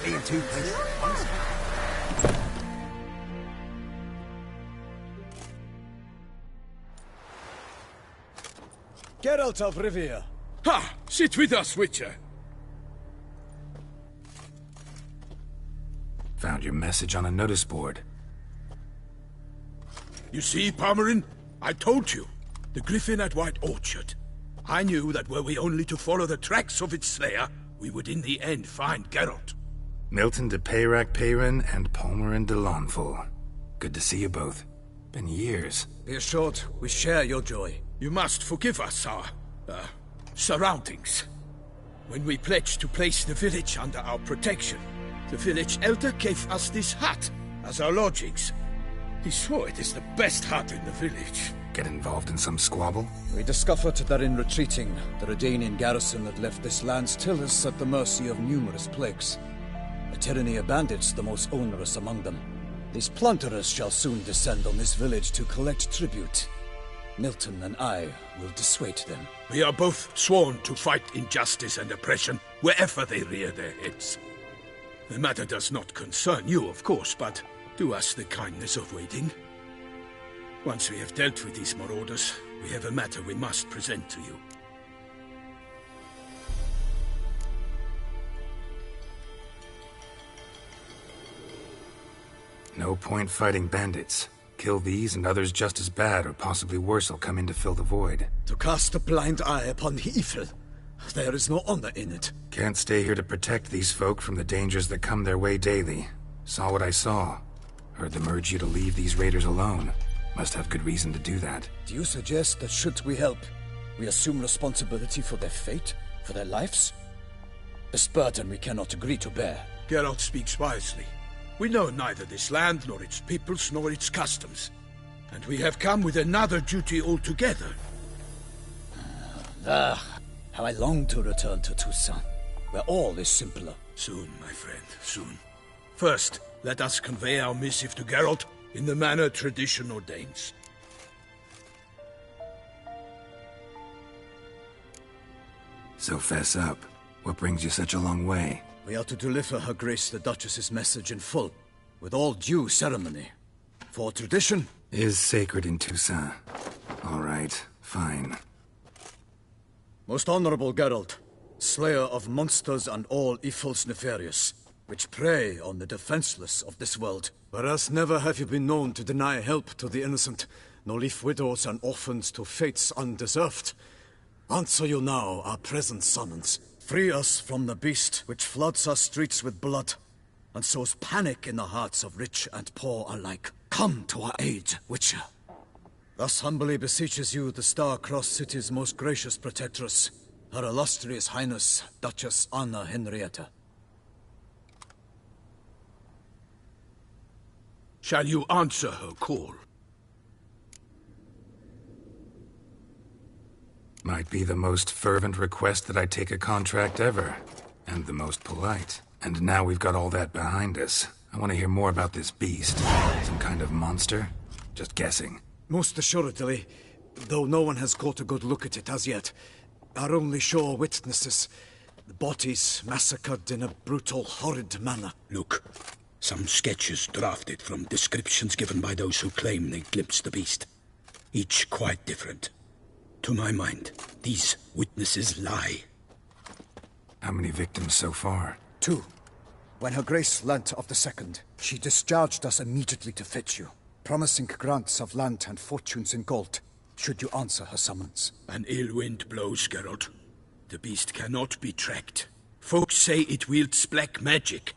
Can't be in two places at once. Geralt of Rivia. Ha! Sit with us, Witcher. Found your message on a notice board. You see, Palmerin? I told you. The griffin at White Orchard. I knew that were we only to follow the tracks of its slayer, we would in the end find Geralt. Milton de Peyrac Peyrin and Palmerin de Lawnful. Good to see you both. Been years. Be assured, we share your joy. You must forgive us our, surroundings. When we pledged to place the village under our protection, the village elder gave us this hut as our lodgings. He swore it is the best hut in the village. Get involved in some squabble? We discovered that in retreating, the Redanian garrison that left this land still is at the mercy of numerous plagues. A tyranny of bandits, the most onerous among them. These plunderers shall soon descend on this village to collect tribute. Milton and I will dissuade them. We are both sworn to fight injustice and oppression wherever they rear their heads. The matter does not concern you, of course, but do us the kindness of waiting. Once we have dealt with these marauders, we have a matter we must present to you. No point fighting bandits. Kill these and others just as bad or possibly worse will come in to fill the void. To cast a blind eye upon the evil. There is no honor in it. Can't stay here to protect these folk from the dangers that come their way daily. Saw what I saw. Heard them urge you to leave these raiders alone. Must have good reason to do that. Do you suggest that should we help, we assume responsibility for their fate, for their lives? This burden we cannot agree to bear. Geralt speaks wisely. We know neither this land, nor its peoples, nor its customs. And we have come with another duty altogether. How I long to return to Toussaint, where all is simpler. Soon, my friend, soon. First, let us convey our missive to Geralt in the manner tradition ordains. So fess up. What brings you such a long way? We are to deliver Her Grace the Duchess's message in full, with all due ceremony. For tradition is sacred in Toussaint. All right, fine. Most honorable Geralt, slayer of monsters and all evils nefarious, which prey on the defenseless of this world. Whereas never have you been known to deny help to the innocent, nor leave widows and orphans to fates undeserved. Answer you now our present summons. Free us from the beast which floods our streets with blood, and sows panic in the hearts of rich and poor alike. Come to our aid, Witcher. Thus humbly beseeches you the Star-Crossed City's most gracious protectress, Her Illustrious Highness, Duchess Anna Henrietta. Shall you answer her call? Might be the most fervent request that I take a contract ever. And the most polite. And now we've got all that behind us. I want to hear more about this beast. Some kind of monster? Just guessing. Most assuredly, though no one has caught a good look at it as yet. Our only sure witnesses. The bodies massacred in a brutal, horrid manner. Look, some sketches drafted from descriptions given by those who claim they glimpsed the beast. Each quite different. To my mind, these witnesses lie. How many victims so far? 2. When Her Grace learnt of the second, she discharged us immediately to fetch you, promising grants of land and fortunes in gold, should you answer her summons. An ill wind blows, Geralt. The beast cannot be tracked. Folks say it wields black magic.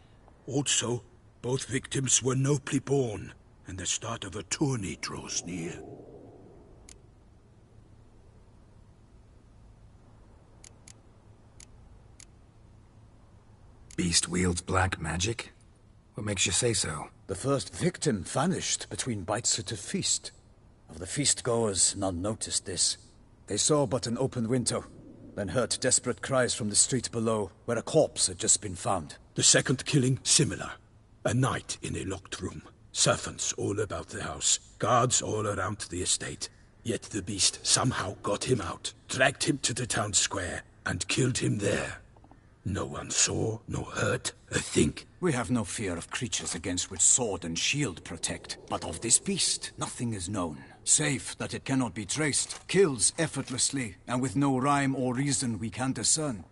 Also, both victims were nobly born, and the start of a tourney draws near. Beast wields black magic? What makes you say so? The first victim vanished between bites at a feast. Of the feast-goers, none noticed this. They saw but an open window, then heard desperate cries from the street below, where a corpse had just been found. The second killing, similar. A night in a locked room. Servants all about the house. Guards all around the estate. Yet the beast somehow got him out, dragged him to the town square, and killed him there. No one saw, no heard a thing. We have no fear of creatures against which sword and shield protect. But of this beast, nothing is known. Save that it cannot be traced, kills effortlessly, and with no rhyme or reason we can discern.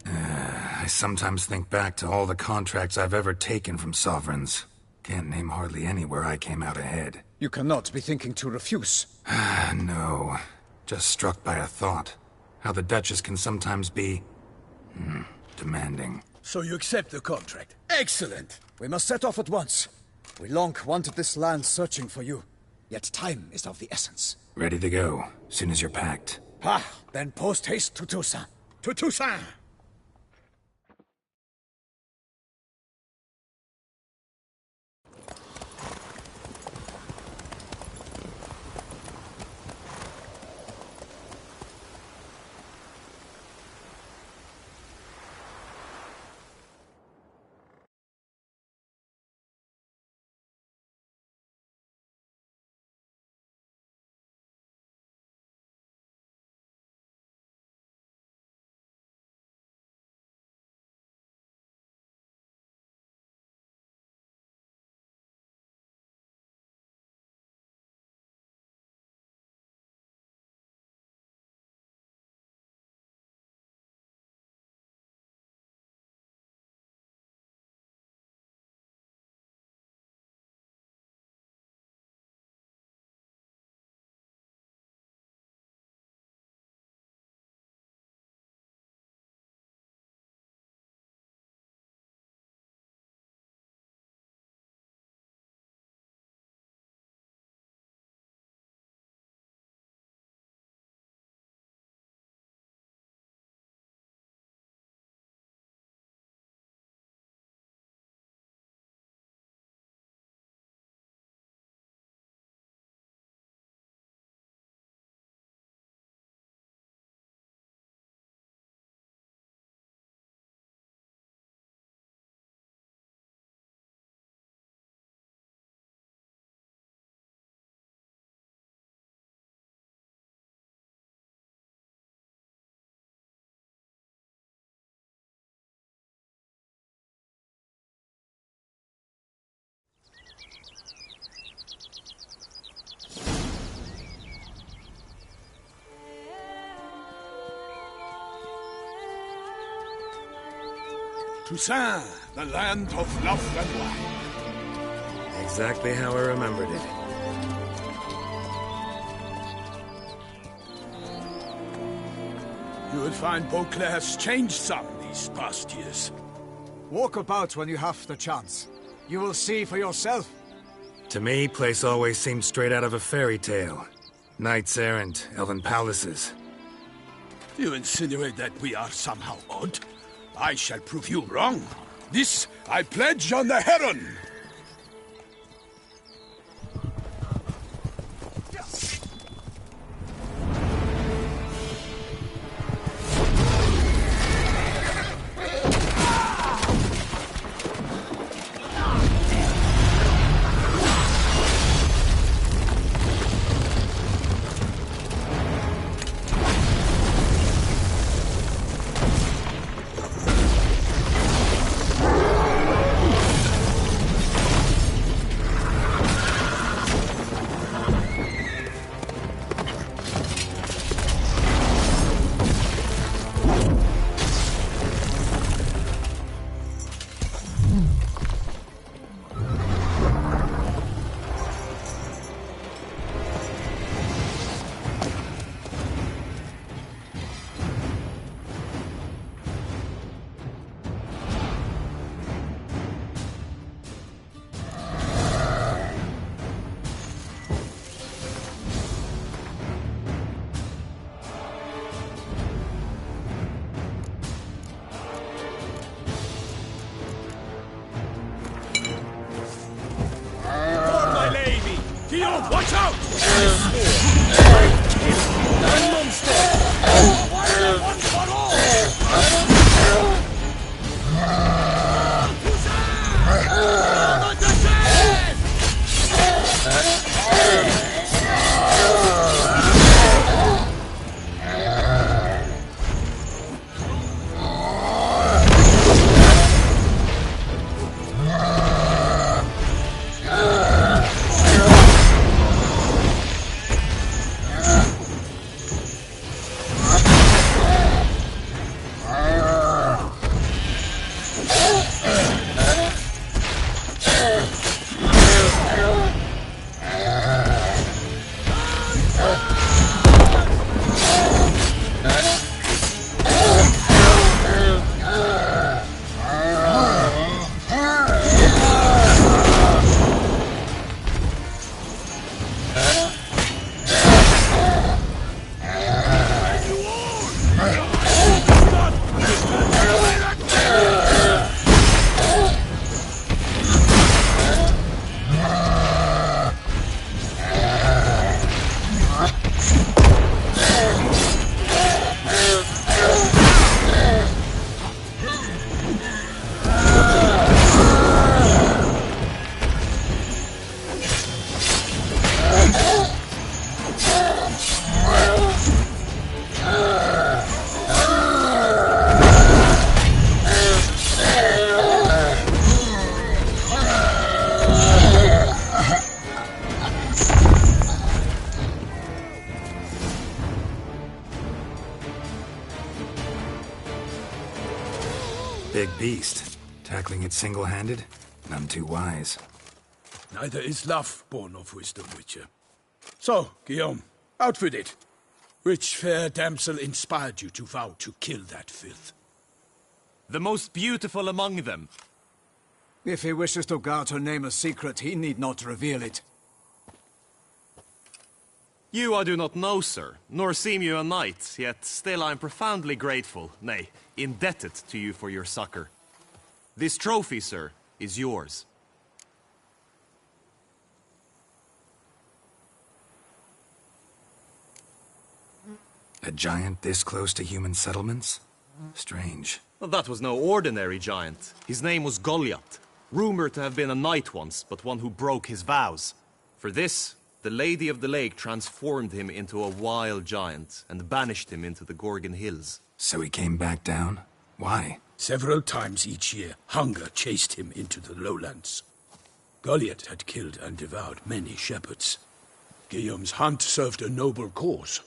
I sometimes think back to all the contracts I've ever taken from sovereigns. Can't name hardly any where I came out ahead. You cannot be thinking to refuse. No. Just struck by a thought. How the Duchess can sometimes be... demanding. So you accept the contract. Excellent! We must set off at once. We long wanted this land searching for you. Yet time is of the essence. Ready to go, soon as you're packed. Then post haste to Toussaint. To Toussaint! Toussaint, the land of love and wine. Exactly how I remembered it. You will find Beauclair's changed some these past years. Walk about when you have the chance. You will see for yourself. To me, place always seemed straight out of a fairy tale. Knights errant, elven palaces. You insinuate that we are somehow odd? I shall prove you wrong. This I pledge on the Heron! Watch out! One monster! One for all! beast. Tackling it single-handed? None too wise. Neither is love born of wisdom, Witcher. So, Guillaume, out with it. Which fair damsel inspired you to vow to kill that filth? The most beautiful among them. If he wishes to guard her name a secret, he need not reveal it. You I do not know, sir, nor seem you a knight, yet still I am profoundly grateful, nay, indebted to you for your succor. This trophy, sir, is yours. A giant this close to human settlements? Strange. Well, that was no ordinary giant. His name was Goliath, rumored to have been a knight once, but one who broke his vows. For this, the Lady of the Lake transformed him into a wild giant and banished him into the Gorgon Hills. So he came back down? Why? Several times each year, hunger chased him into the lowlands. Goliath had killed and devoured many shepherds. Guillaume's hunt served a noble cause.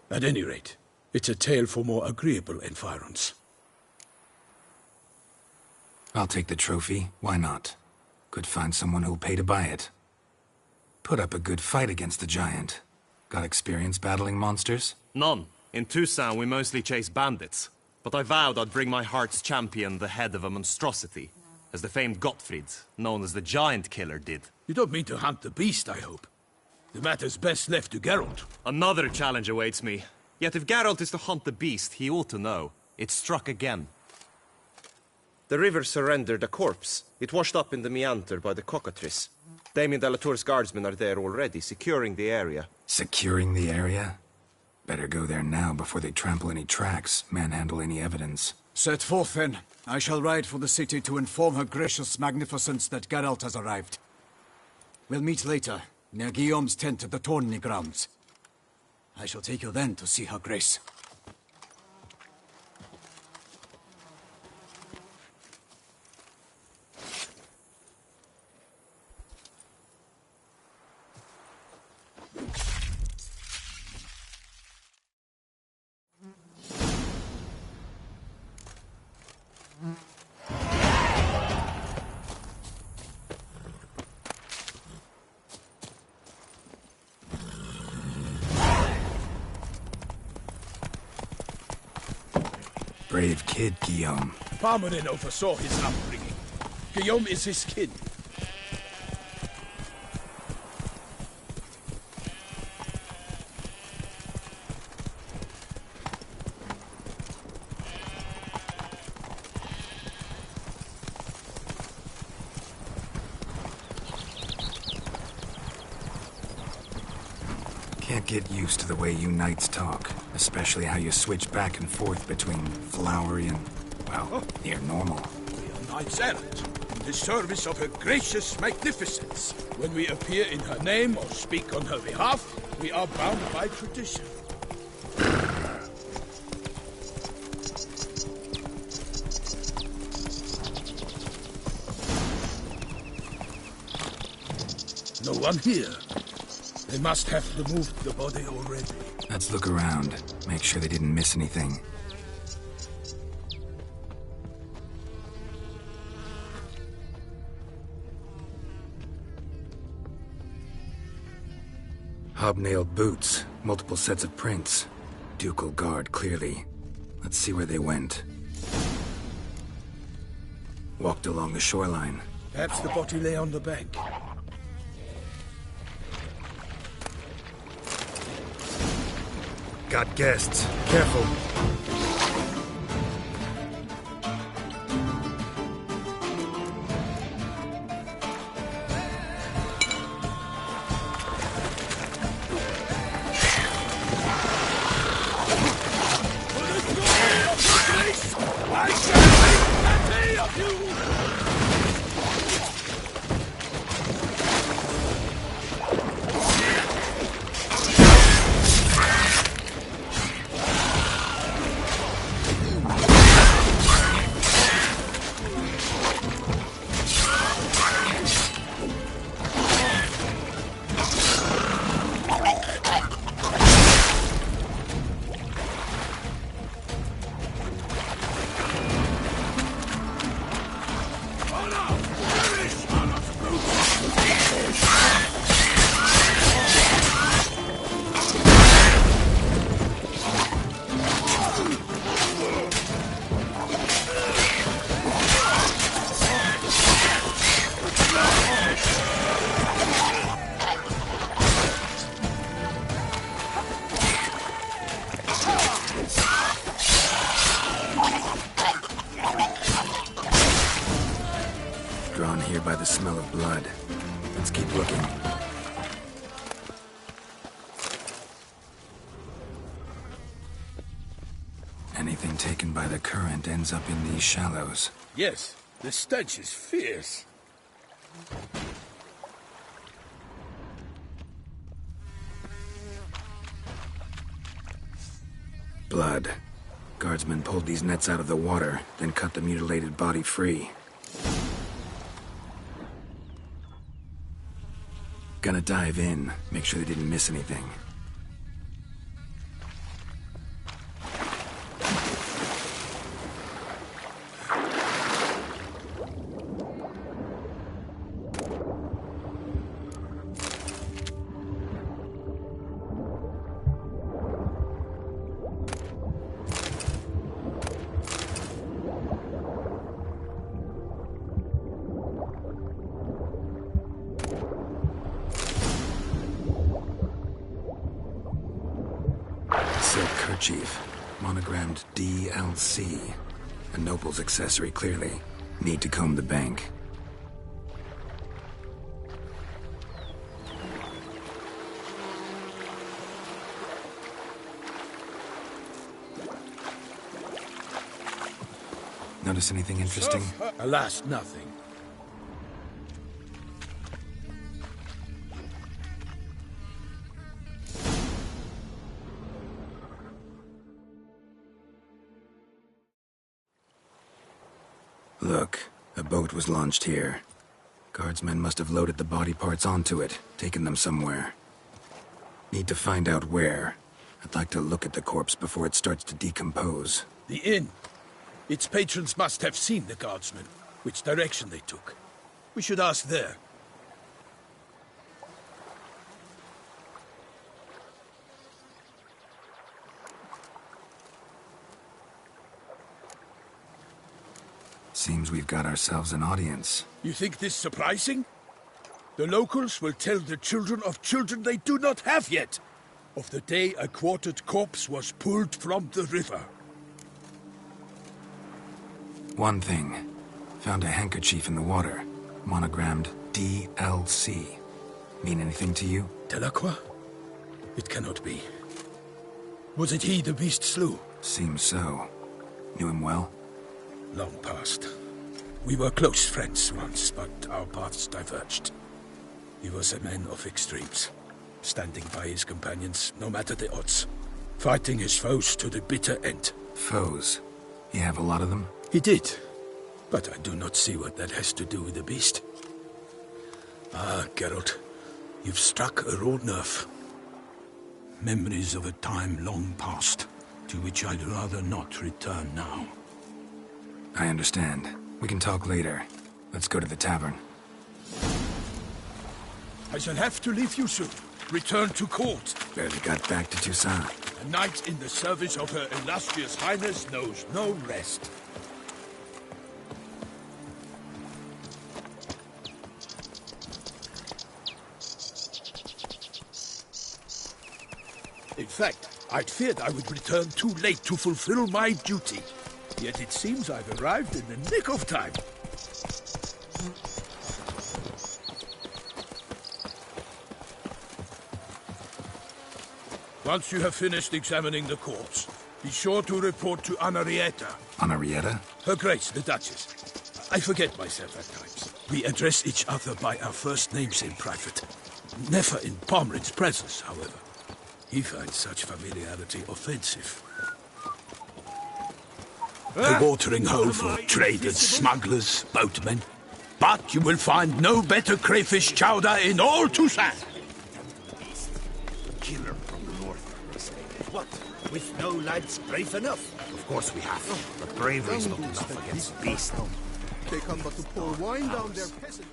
At any rate, it's a tale for more agreeable environs. I'll take the trophy. Why not? Could find someone who'll pay to buy it. Put up a good fight against the giant. Got experience battling monsters? None. In Toussaint we mostly chase bandits. But I vowed I'd bring my heart's champion the head of a monstrosity, as the famed Gottfried, known as the Giant Killer, did. You don't mean to hunt the beast, I hope. The matter's best left to Geralt. Another challenge awaits me. Yet if Geralt is to hunt the beast, he ought to know. It struck again. The river surrendered a corpse. It washed up in the meander by the cockatrice. Damien de la Tour's guardsmen are there already, securing the area. Securing the area? Better go there now before they trample any tracks, manhandle any evidence. Set forth, then. I shall ride for the city to inform her gracious magnificence that Geralt has arrived. We'll meet later, near Guillaume's tent at the Tourney grounds. I shall take you then to see her grace. Brave kid, Guillaume. Parmanin oversaw his upbringing. Guillaume is his kin. Can't get used to the way you knights talk, especially how you switch back and forth between flowery and, well, near normal. We are knights errant, in the service of her gracious magnificence. When we appear in her name or speak on her behalf, we are bound by tradition. No one here. They must have removed the body already. Let's look around, make sure they didn't miss anything. Hobnailed boots, multiple sets of prints. Ducal guard, clearly. Let's see where they went. Walked along the shoreline. Perhaps the body lay on the bank. Got guests. Careful. Drawn here by the smell of blood. Let's keep looking. Anything taken by the current ends up in these shallows. Yes, the stench is fierce. Blood. Guardsmen pulled these nets out of the water, then cut the mutilated body free. Gonna dive in, make sure they didn't miss anything. Silk kerchief, monogrammed DLC. A noble's accessory, clearly. Need to comb the bank. Notice anything interesting? Alas, nothing. Look, a boat was launched here. Guardsmen must have loaded the body parts onto it, taken them somewhere. Need to find out where. I'd like to look at the corpse before it starts to decompose. The inn. Its patrons must have seen the guardsmen, which direction they took. We should ask there. Seems we've got ourselves an audience. You think this surprising? The locals will tell the children of children they do not have yet, of the day a quartered corpse was pulled from the river. One thing. Found a handkerchief in the water. Monogrammed DLC. Mean anything to you? Delacroix? It cannot be. Was it he the beast slew? Seems so. Knew him well? Long past. We were close friends once, but our paths diverged. He was a man of extremes, standing by his companions, no matter the odds. Fighting his foes to the bitter end. Foes? You have a lot of them? He did, but I do not see what that has to do with the beast. Ah, Geralt, you've struck a raw nerve. Memories of a time long past, to which I'd rather not return now. I understand. We can talk later. Let's go to the tavern. I shall have to leave you soon. Return to court. Barely got back to Toussaint. A knight in the service of Her Illustrious Highness knows no rest. In fact, I'd feared I would return too late to fulfill my duty. Yet it seems I've arrived in the nick of time. Once you have finished examining the corpse, be sure to report to Anarietta. Anarietta? Her Grace, the Duchess. I forget myself at times. We address each other by our first names in private. Never in Pomrin's presence, however. He finds such familiarity offensive. A watering hole for traders, smugglers, boatmen. But you will find no better crayfish chowder in all Toussaint. Killer from the north, they say. What? With no lads brave enough? Of course we have. But bravery's not enough against the beast. They come but to pour wine down their peasant.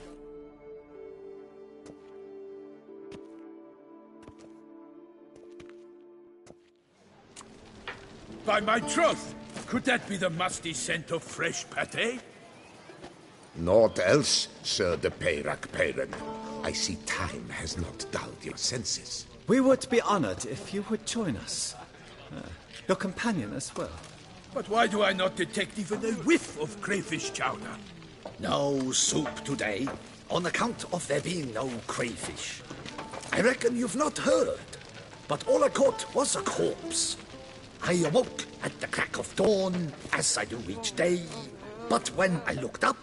By my troth! Could that be the musty scent of fresh pâté? Naught else, Sir de Peyrac-Peyran. I see time has not dulled your senses. We would be honored if you would join us. Your companion as well. But why do I not detect even a whiff of crayfish chowder? No soup today, on account of there being no crayfish. I reckon you've not heard, but all I caught was a corpse. I awoke at the crack of dawn, as I do each day, but when I looked up,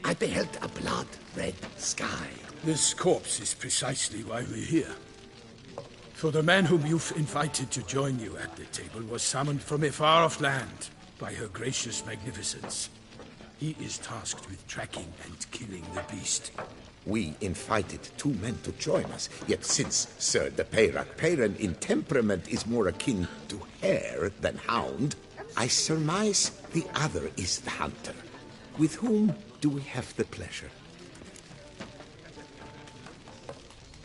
I beheld a blood-red sky. This corpse is precisely why we're here. For the man whom you've invited to join you at the table was summoned from a far-off land by her gracious magnificence. He is tasked with tracking and killing the beast. We invited 2 men to join us, yet since Sir de Peyrac in temperament is more akin to hare than hound, I surmise the other is the hunter. With whom do we have the pleasure?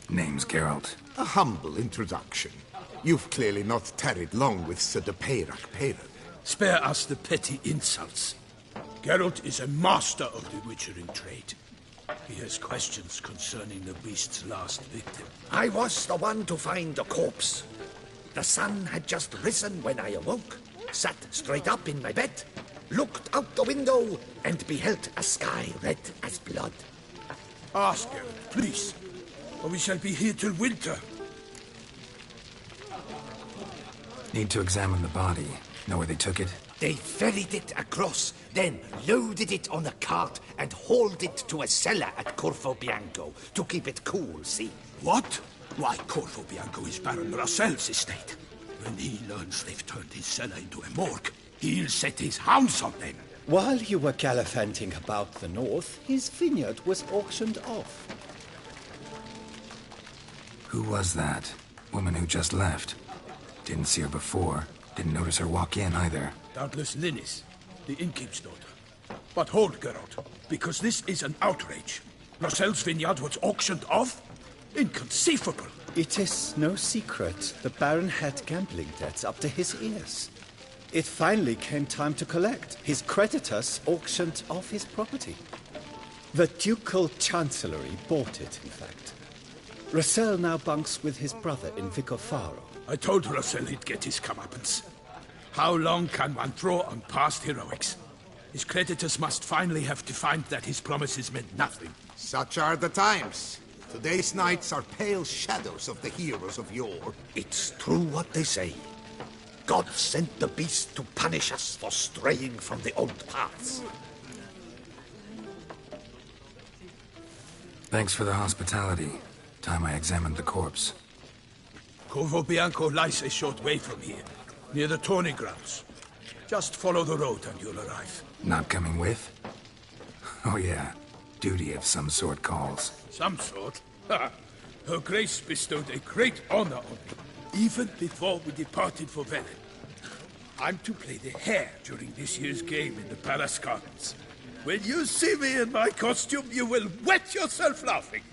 Name's Geralt. A humble introduction. You've clearly not tarried long with Sir de Peyrac. Spare us the petty insults. Geralt is a master of the witchering trade. He has questions concerning the beast's last victim. I was the one to find the corpse. The sun had just risen when I awoke, sat straight up in my bed, looked out the window, and beheld a sky red as blood. Ask Geralt, please, or we shall be here till winter. Need to examine the body. Know where they took it? They ferried it across, then loaded it on a cart and hauled it to a cellar at Corvo Bianco to keep it cool, see? What? Why, Corvo Bianco is Baron Rossel's estate. When he learns they've turned his cellar into a morgue, he'll set his hounds on them. While you were gallivanting about the north, his vineyard was auctioned off. Who was that? Woman who just left. Didn't see her before. Didn't notice her walk in either. Doubtless Linnis, the innkeep's daughter. But hold, Geralt, because this is an outrage. Rossel's vineyard was auctioned off? Inconceivable. It is no secret the Baron had gambling debts up to his ears. It finally came time to collect. His creditors auctioned off his property. The Ducal Chancellery bought it, in fact. Rossel now bunks with his brother in Vicofaro. I told Rossel he'd get his comeuppance. How long can one throw on past heroics? His creditors must finally have defined that his promises meant nothing. Such are the times. Today's knights are pale shadows of the heroes of yore. It's true what they say. God sent the beast to punish us for straying from the old paths. Thanks for the hospitality. Time I examined the corpse. Corvo Bianco lies a short way from here, near the tourney grounds. Just follow the road and you'll arrive. Not coming with? Oh yeah, duty of some sort calls. Some sort? Ha! Her Grace bestowed a great honor on me, even before we departed for Velen. I'm to play the hare during this year's game in the Palace Gardens. When you see me in my costume, you will wet yourself laughing.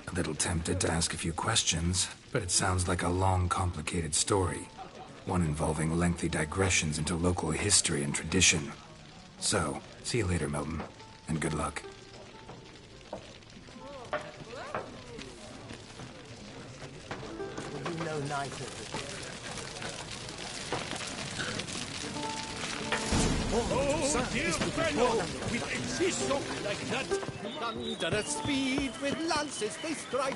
A little tempted to ask a few questions, but it sounds like a long, complicated story. One involving lengthy digressions into local history and tradition. So, see you later, Milton, and good luck. You know neither. Oh, dear fellow, with a scissor like that. Thunderous speed with lances they strike.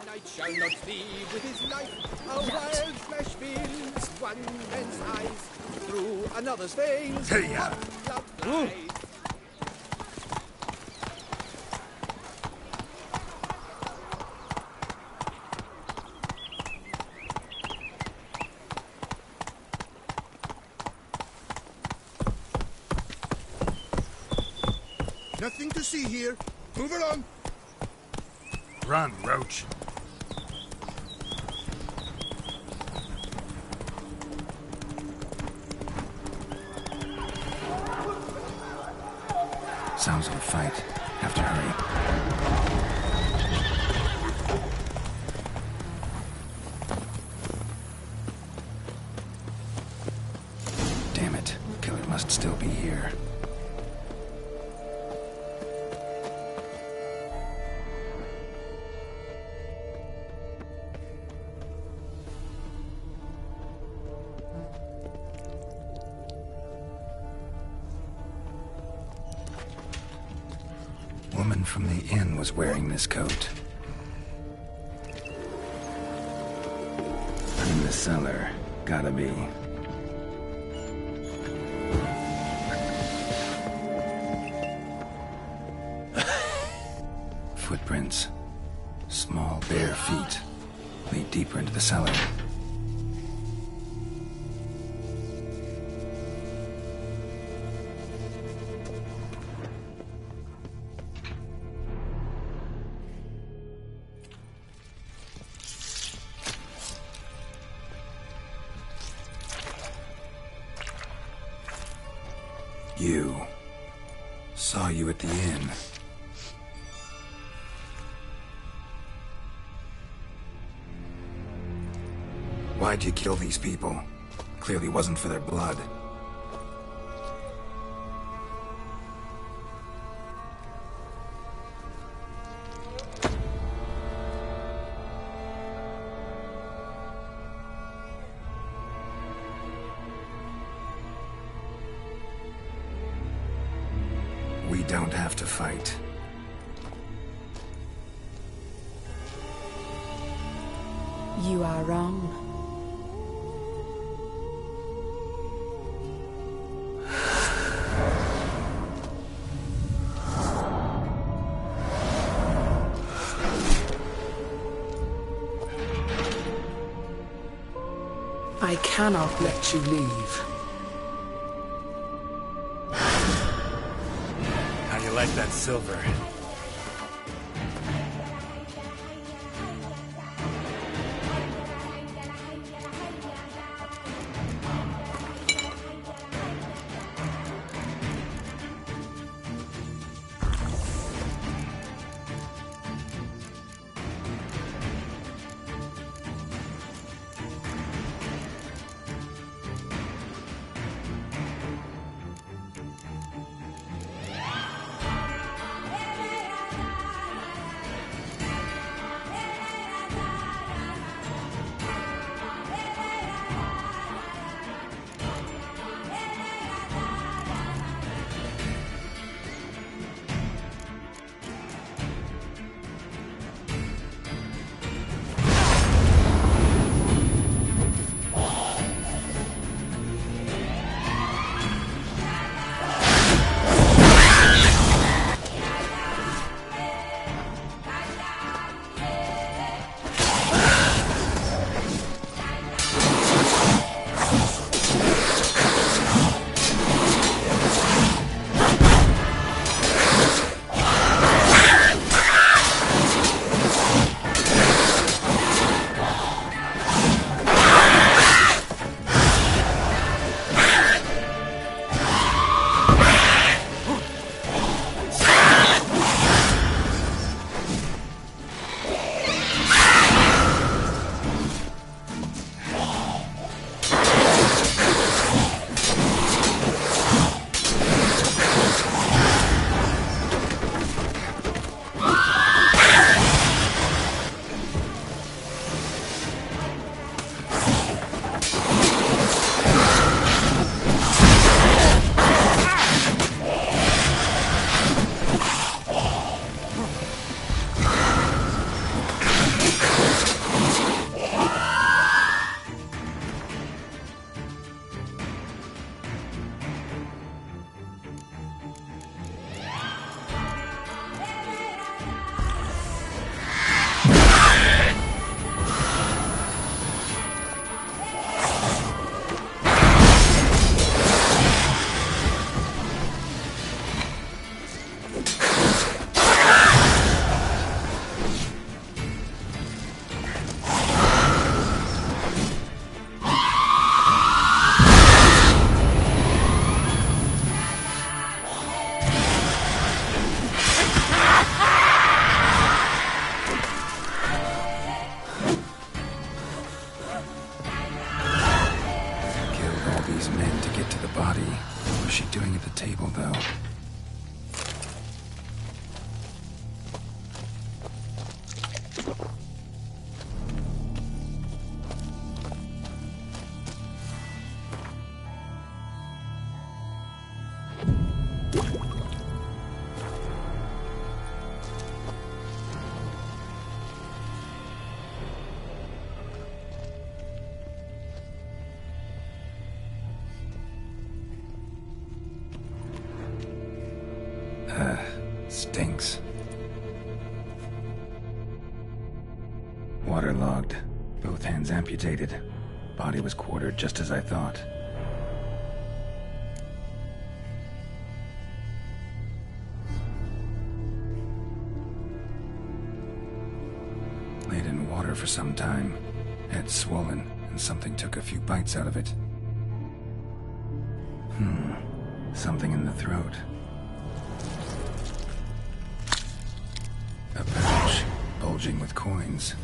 Knight shall not leave with his knife. A wild flash fills one man's eyes. Through another's veins. Hey-ya! Blood flies. Nothing to see here. Move along. Run, Roach. Sounds of a fight. Have to hurry. Damn it. Killer must still be here. woman from the inn was wearing this coat. In the cellar. Gotta be. Footprints. Small, bare feet. Lead deeper into the cellar. You. Saw you at the inn. Why'd you kill these people? Clearly wasn't for their blood. We don't have to fight. You are wrong. I cannot let you leave. How do you like that silver? What's she doing at the table, though? Stinks. Waterlogged. Both hands amputated. Body was quartered just as I thought. Laid in water for some time. Head swollen, and something took a few bites out of it. Something in the throat. A pouch, bulging with coins.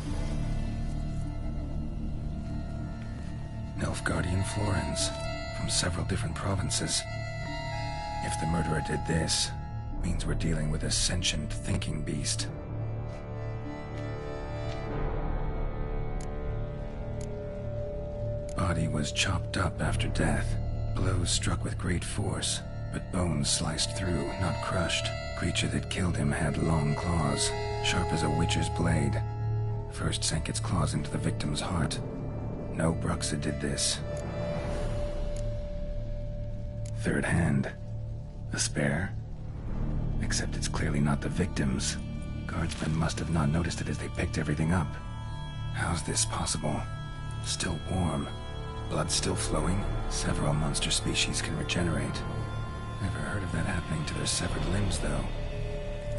Nilfgaardian florins, from several different provinces. If the murderer did this, means we're dealing with a sentient thinking beast. Body was chopped up after death. Blows struck with great force, but bones sliced through, not crushed. Creature that killed him had long claws, sharp as a witcher's blade. First sank its claws into the victim's heart. No Bruxa did this. Third hand. A spare? Except it's clearly not the victim's. Guardsmen must have not noticed it as they picked everything up. How's this possible? Still warm. Blood still flowing? Several monster species can regenerate. Never heard of that happening to their severed limbs, though.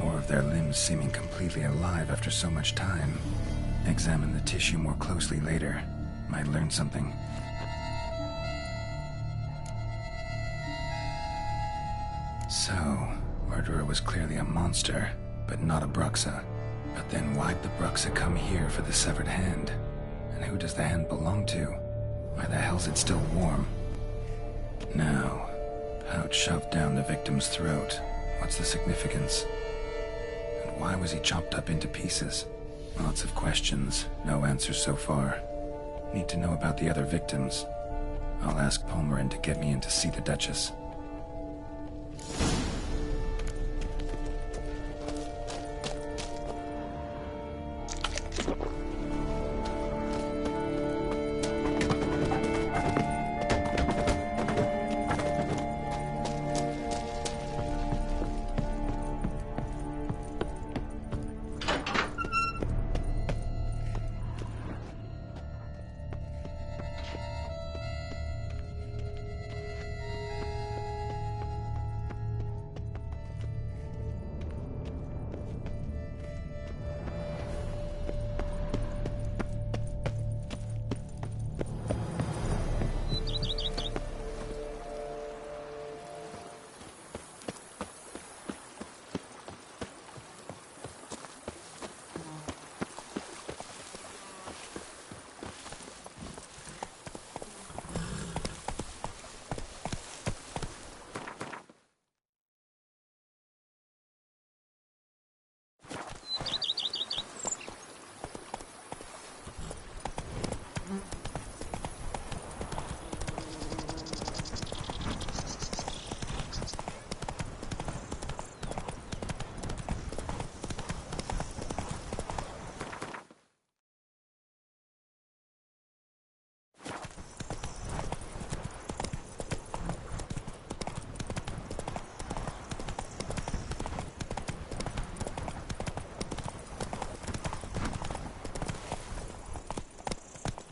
Or of their limbs seeming completely alive after so much time. Examine the tissue more closely later. Might learn something. So, murderer was clearly a monster, but not a Bruxa. But then why'd the Bruxa come here for the severed hand? And who does the hand belong to? Why the hell's it still warm? Now, pouch shoved down the victim's throat. What's the significance? And why was he chopped up into pieces? Lots of questions, no answers so far. Need to know about the other victims. I'll ask Palmerin to get me in to see the Duchess.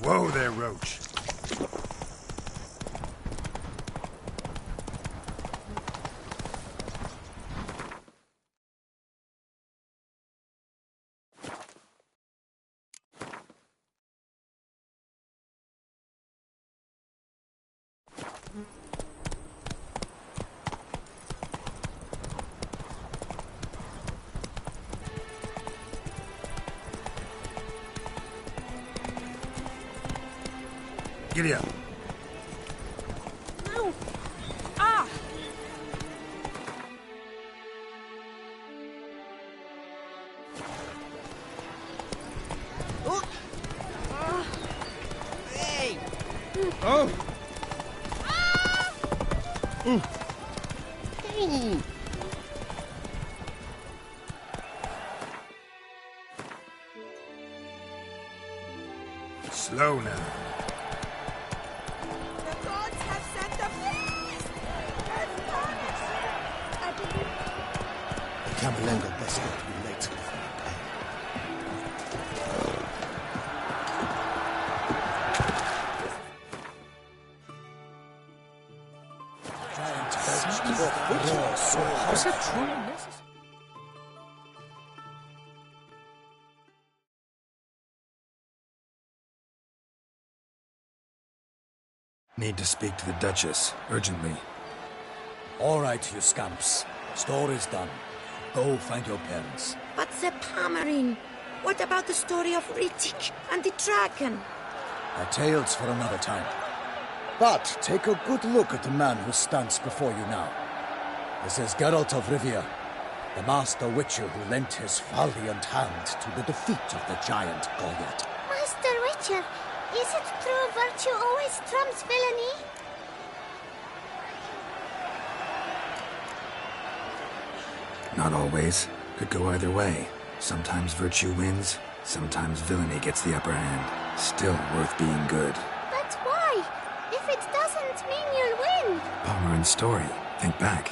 Whoa there, Roach. Giddy up. No! Ah! Oh! Hey! Oh! Ah! Ooh. Ooh. Slow now. Camberlengo best not be late. Giant vegetable. Raw soul. Was it truly necessary? Need to speak to the Duchess, urgently. All right, you scamps. Story's done. Go find your parents. But the Pomerine, what about the story of Rittik and the dragon? Our tales for another time. But take a good look at the man who stands before you now. This is Geralt of Rivia, the master witcher who lent his valiant hand to the defeat of the giant Goliath. Master Witcher, is it true virtue always trumps villainy? Not always. Could go either way. Sometimes virtue wins, sometimes villainy gets the upper hand. Still worth being good. But why? If it doesn't mean you'll win. Palmer story. Think back.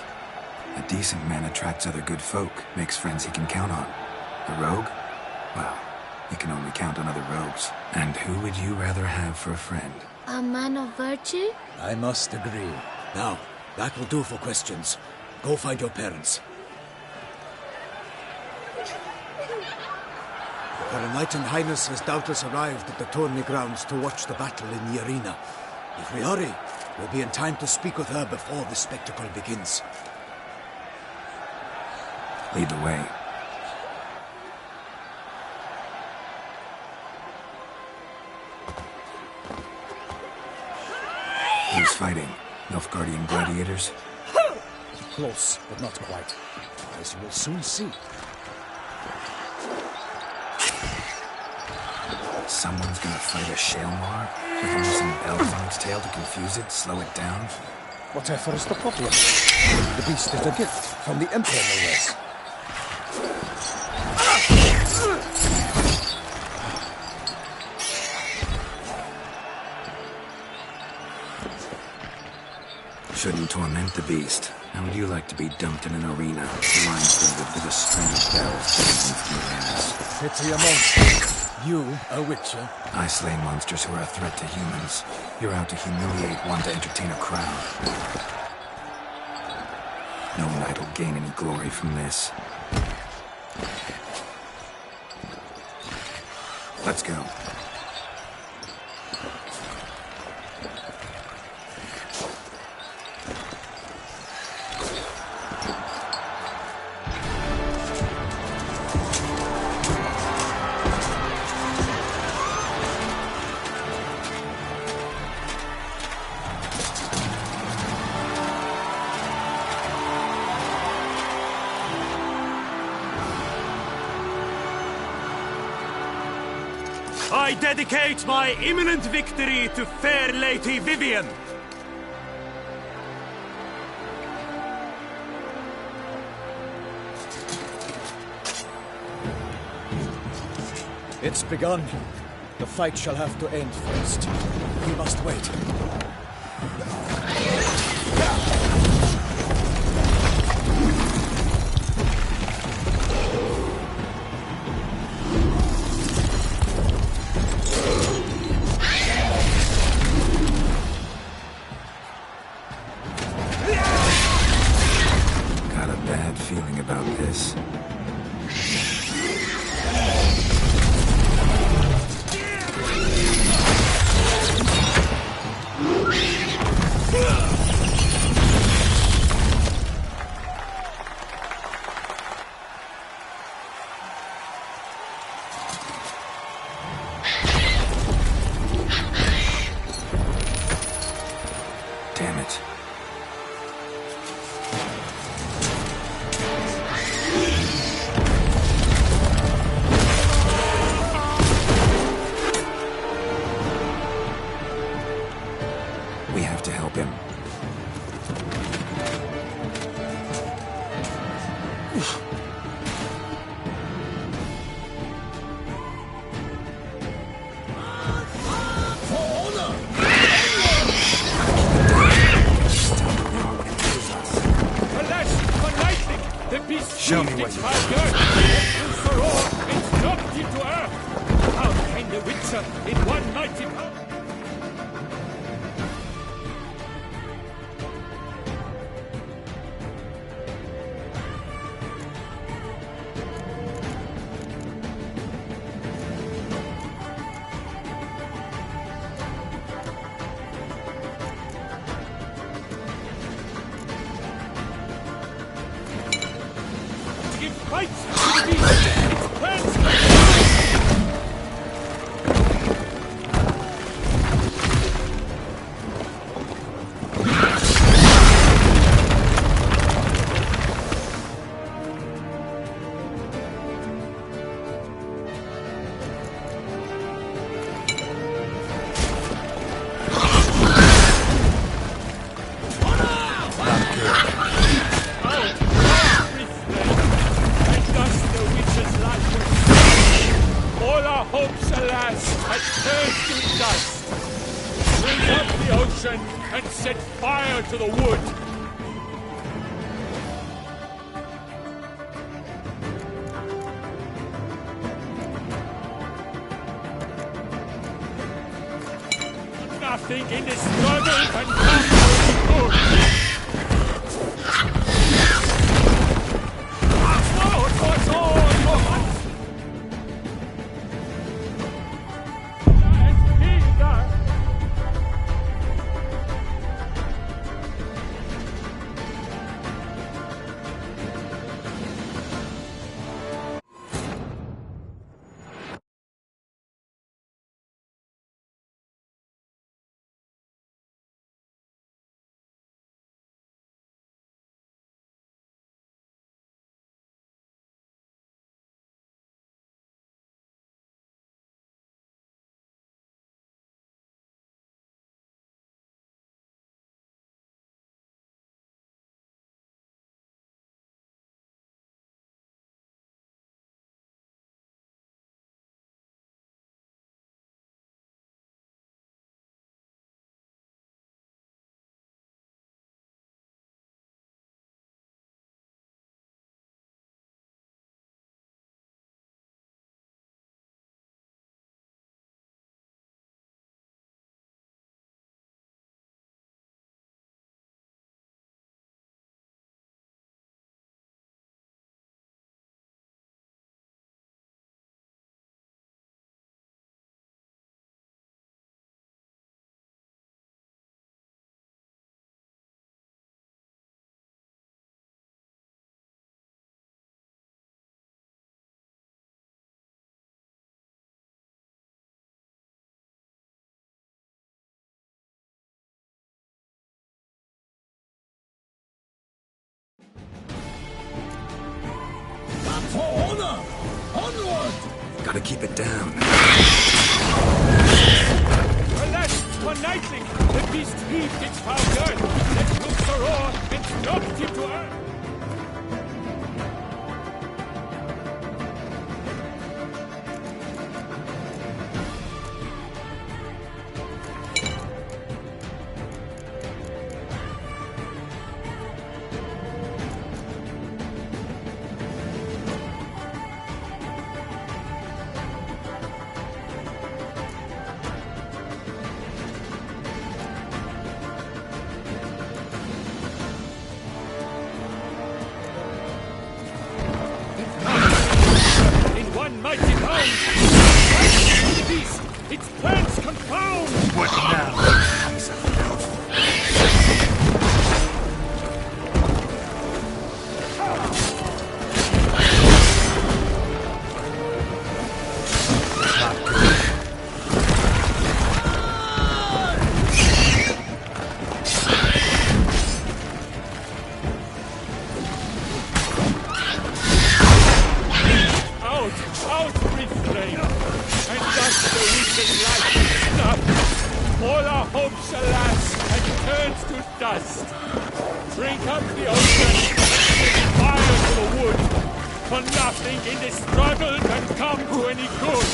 A decent man attracts other good folk, makes friends he can count on. A rogue? Well, he can only count on other rogues. And who would you rather have for a friend? A man of virtue? I must agree. Now, that will do for questions. Go find your parents. Her Enlightened Highness has doubtless arrived at the tourney grounds to watch the battle in the arena. If we hurry, we'll be in time to speak with her before the spectacle begins. Lead the way. Who's fighting? Nilfgaardian gladiators? Close, but not quite. As you will soon see. Someone's gonna fight a Shaelmar? With only some bells on its tail to confuse it, slow it down? Whatever is the problem? The beast is a gift from the Emperor, no less. Shouldn't torment the beast. How would you like to be dumped in an arena, blindfolded with a string of bells dangling from your ass? Pity a monster. You, a witcher? I slay monsters who are a threat to humans. You're out to humiliate one to entertain a crowd. No knight will gain any glory from this. Let's go. I dedicate my imminent victory to fair Lady Vivian. It's begun. The fight shall have to end first. We must wait. Got a bad feeling about this. Damn it. Show me what its you foul girth, and for all, it's knocked him to earth. How can the Witcher in one mighty power? Give fight to the beast! Its plans hopes, alas, had turned to dust. Bring up the ocean and set fire to the wood. Nothing in this struggle can come to any good. For honor! Onward! Gotta keep it down. Alas, for Nightling, the beast heaved its foul girth, let loose a roar, and knocked him to earth. One mighty bound! The beast! Its plans confound! What now? Piece of filth. All our hopes, alas, had turned to dust. Drink up the ocean and set fire to the wood, for nothing in this struggle can come to any good.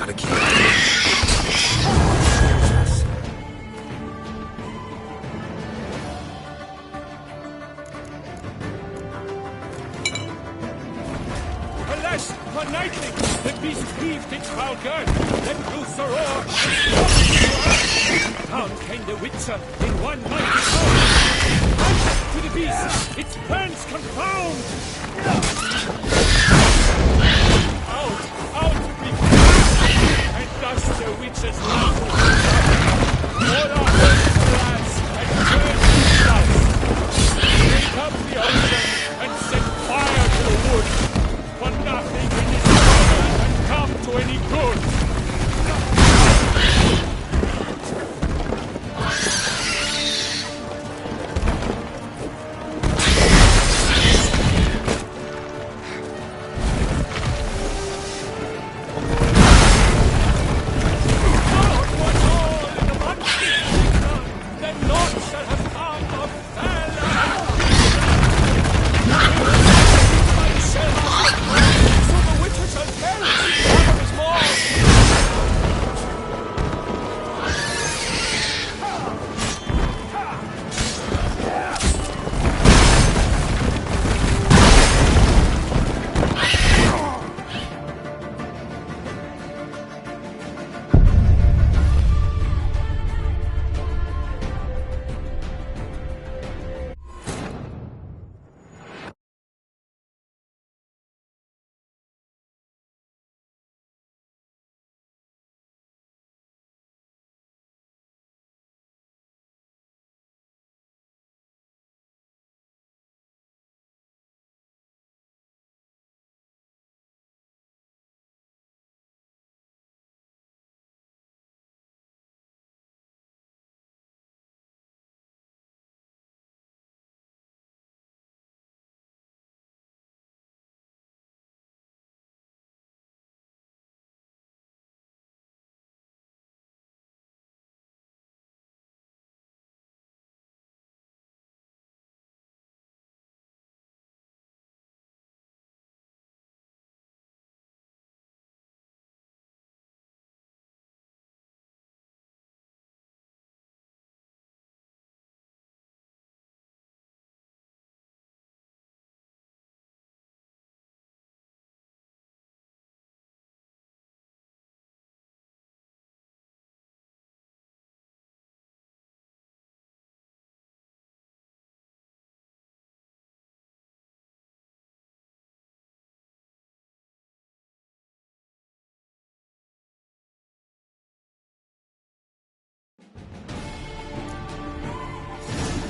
Gotta keep it. Alas, for nightly, the beast heaved its foul girth, let loose a roar, down came the Witcher in one mighty power. Out to the beast, its plans confound! Out we fly, and thus the Witcher's life will be done. All our hopes, alas, had turned to dust. Break up the ocean and set fire to the wood. For nothing in this world can come to any good.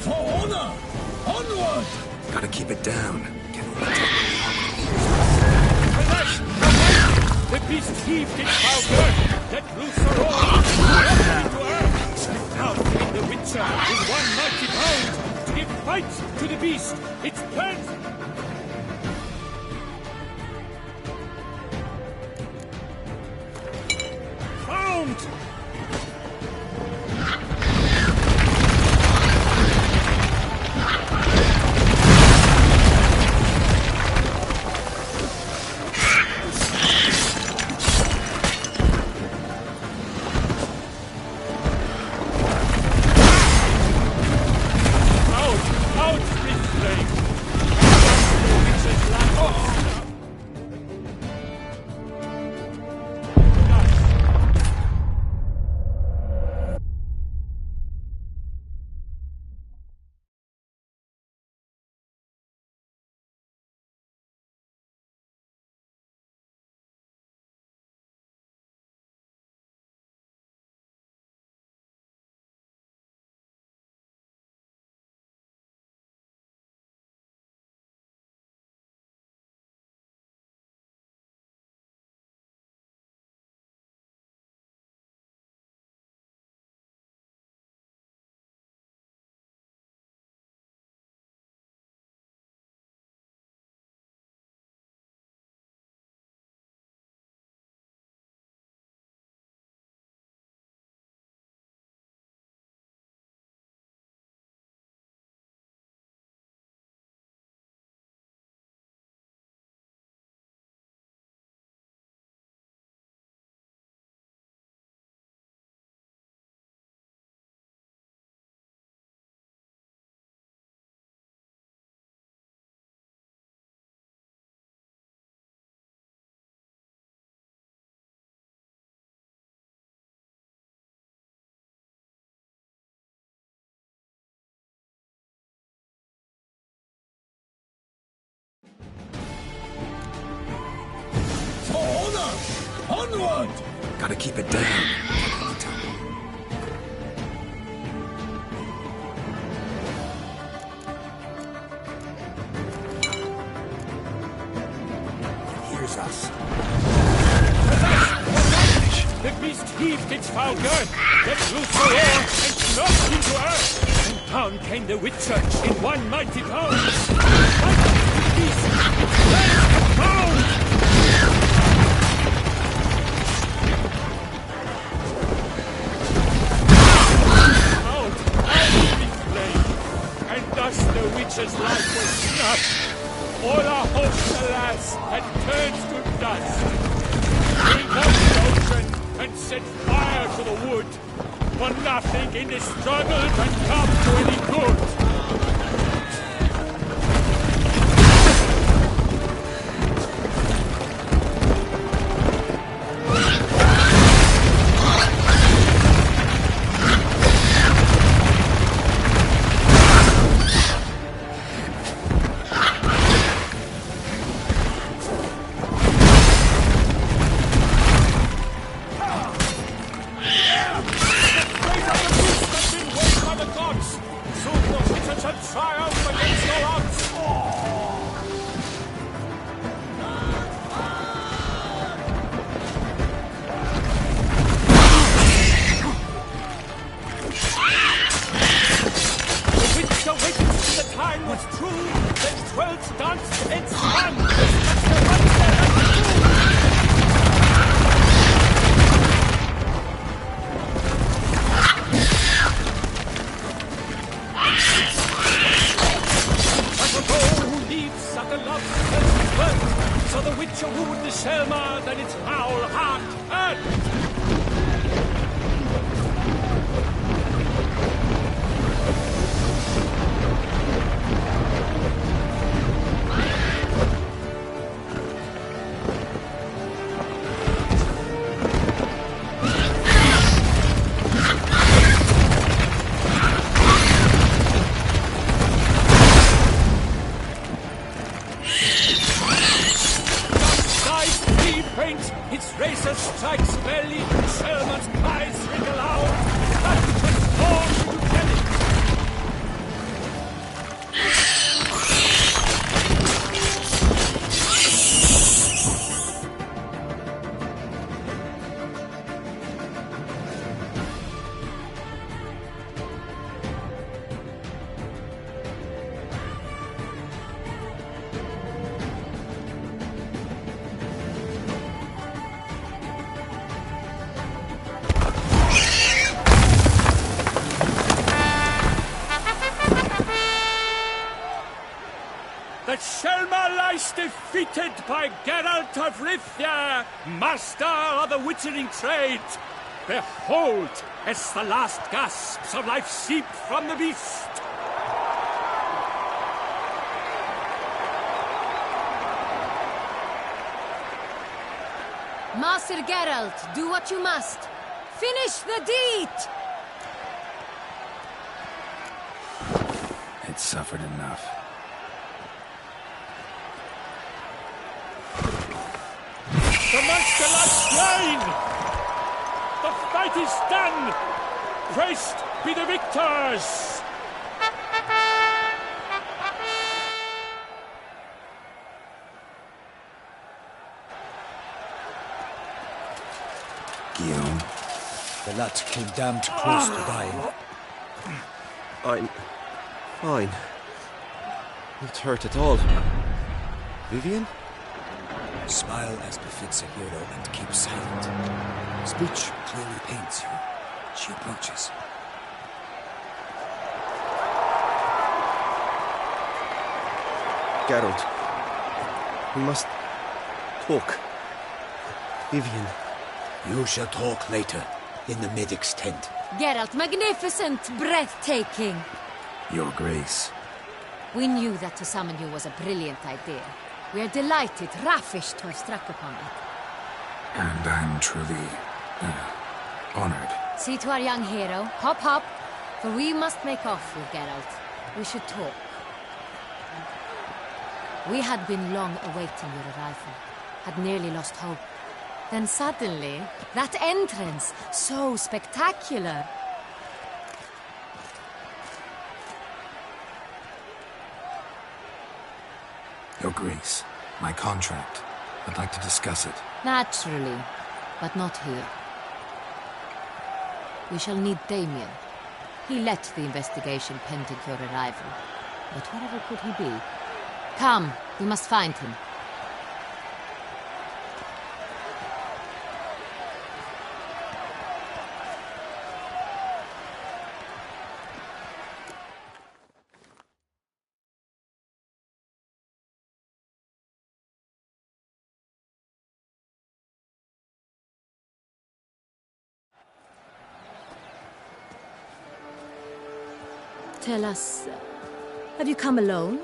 For honor! Onward! Gotta keep it down. Alas, the beast heaved its foul girth, let loose a roar, dropped into earth. Down came the Witcher with one mighty bound to give fight to the beast. Its plans. Found! Onward! Gotta keep it down. Here's us. The beast heaved its foul girth, let loose the roar, and smashed into earth. And down came the Witcher in one mighty bound. Like the beast, its legs had bound. Out the flame, and thus the Witcher's life was snuffed. All our hopes, alas, had turned to dust. Drink up the ocean and set fire to the wood, for nothing in this struggle can come to any good. Defeated by Geralt of Rivia, master of the witchering trade. Behold, as the last gasps of life seep from the beast. Master Geralt, do what you must. Finish the deed! It's suffered enough. The monster lies slain! The fight is done! Praised be the victors! Guillaume? The lad came damned close to dying. I'm fine. Not hurt at all. Vivian? Smile as befits a hero and keep silent. Speech clearly paints you. She approaches. Geralt, we must talk. Vivian. You shall talk later, in the medic's tent. Geralt, magnificent, breathtaking. Your Grace. We knew that to summon you was a brilliant idea. We are delighted, ravished to have struck upon it. And I'm truly honored. See to our young hero. Hop, hop. For we must make off with Geralt. We should talk. We had been long awaiting your arrival. Had nearly lost hope. Then suddenly, that entrance, so spectacular. Your Grace, my contract. I'd like to discuss it. Naturally, but not here. We shall need Damien. He led the investigation pending your arrival. But wherever could he be? Come, we must find him. Tell us, have you come alone?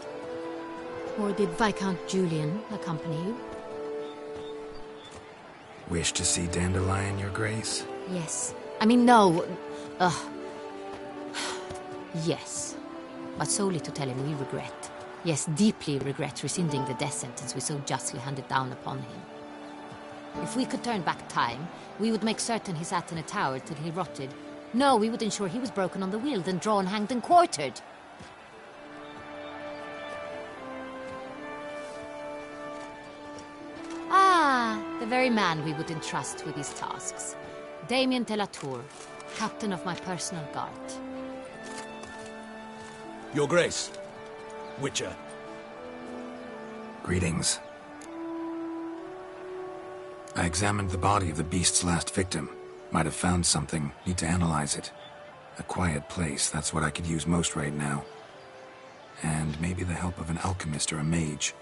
Or did Viscount Julian accompany you? Wish to see Dandelion, Your Grace? Yes. I mean, no. Yes. But solely to tell him we regret. Yes, deeply regret rescinding the death sentence we so justly handed down upon him. If we could turn back time, we would make certain he sat in a tower till he rotted. No, we would ensure he was broken on the wheel, then drawn, hanged, and quartered. Ah, the very man we would entrust with these tasks. Damien de la Tour, captain of my personal guard. Your Grace. Witcher. Greetings. I examined the body of the beast's last victim. Might have found something. Need to analyze it. A quiet place, that's what I could use most right now. And maybe the help of an alchemist or a mage.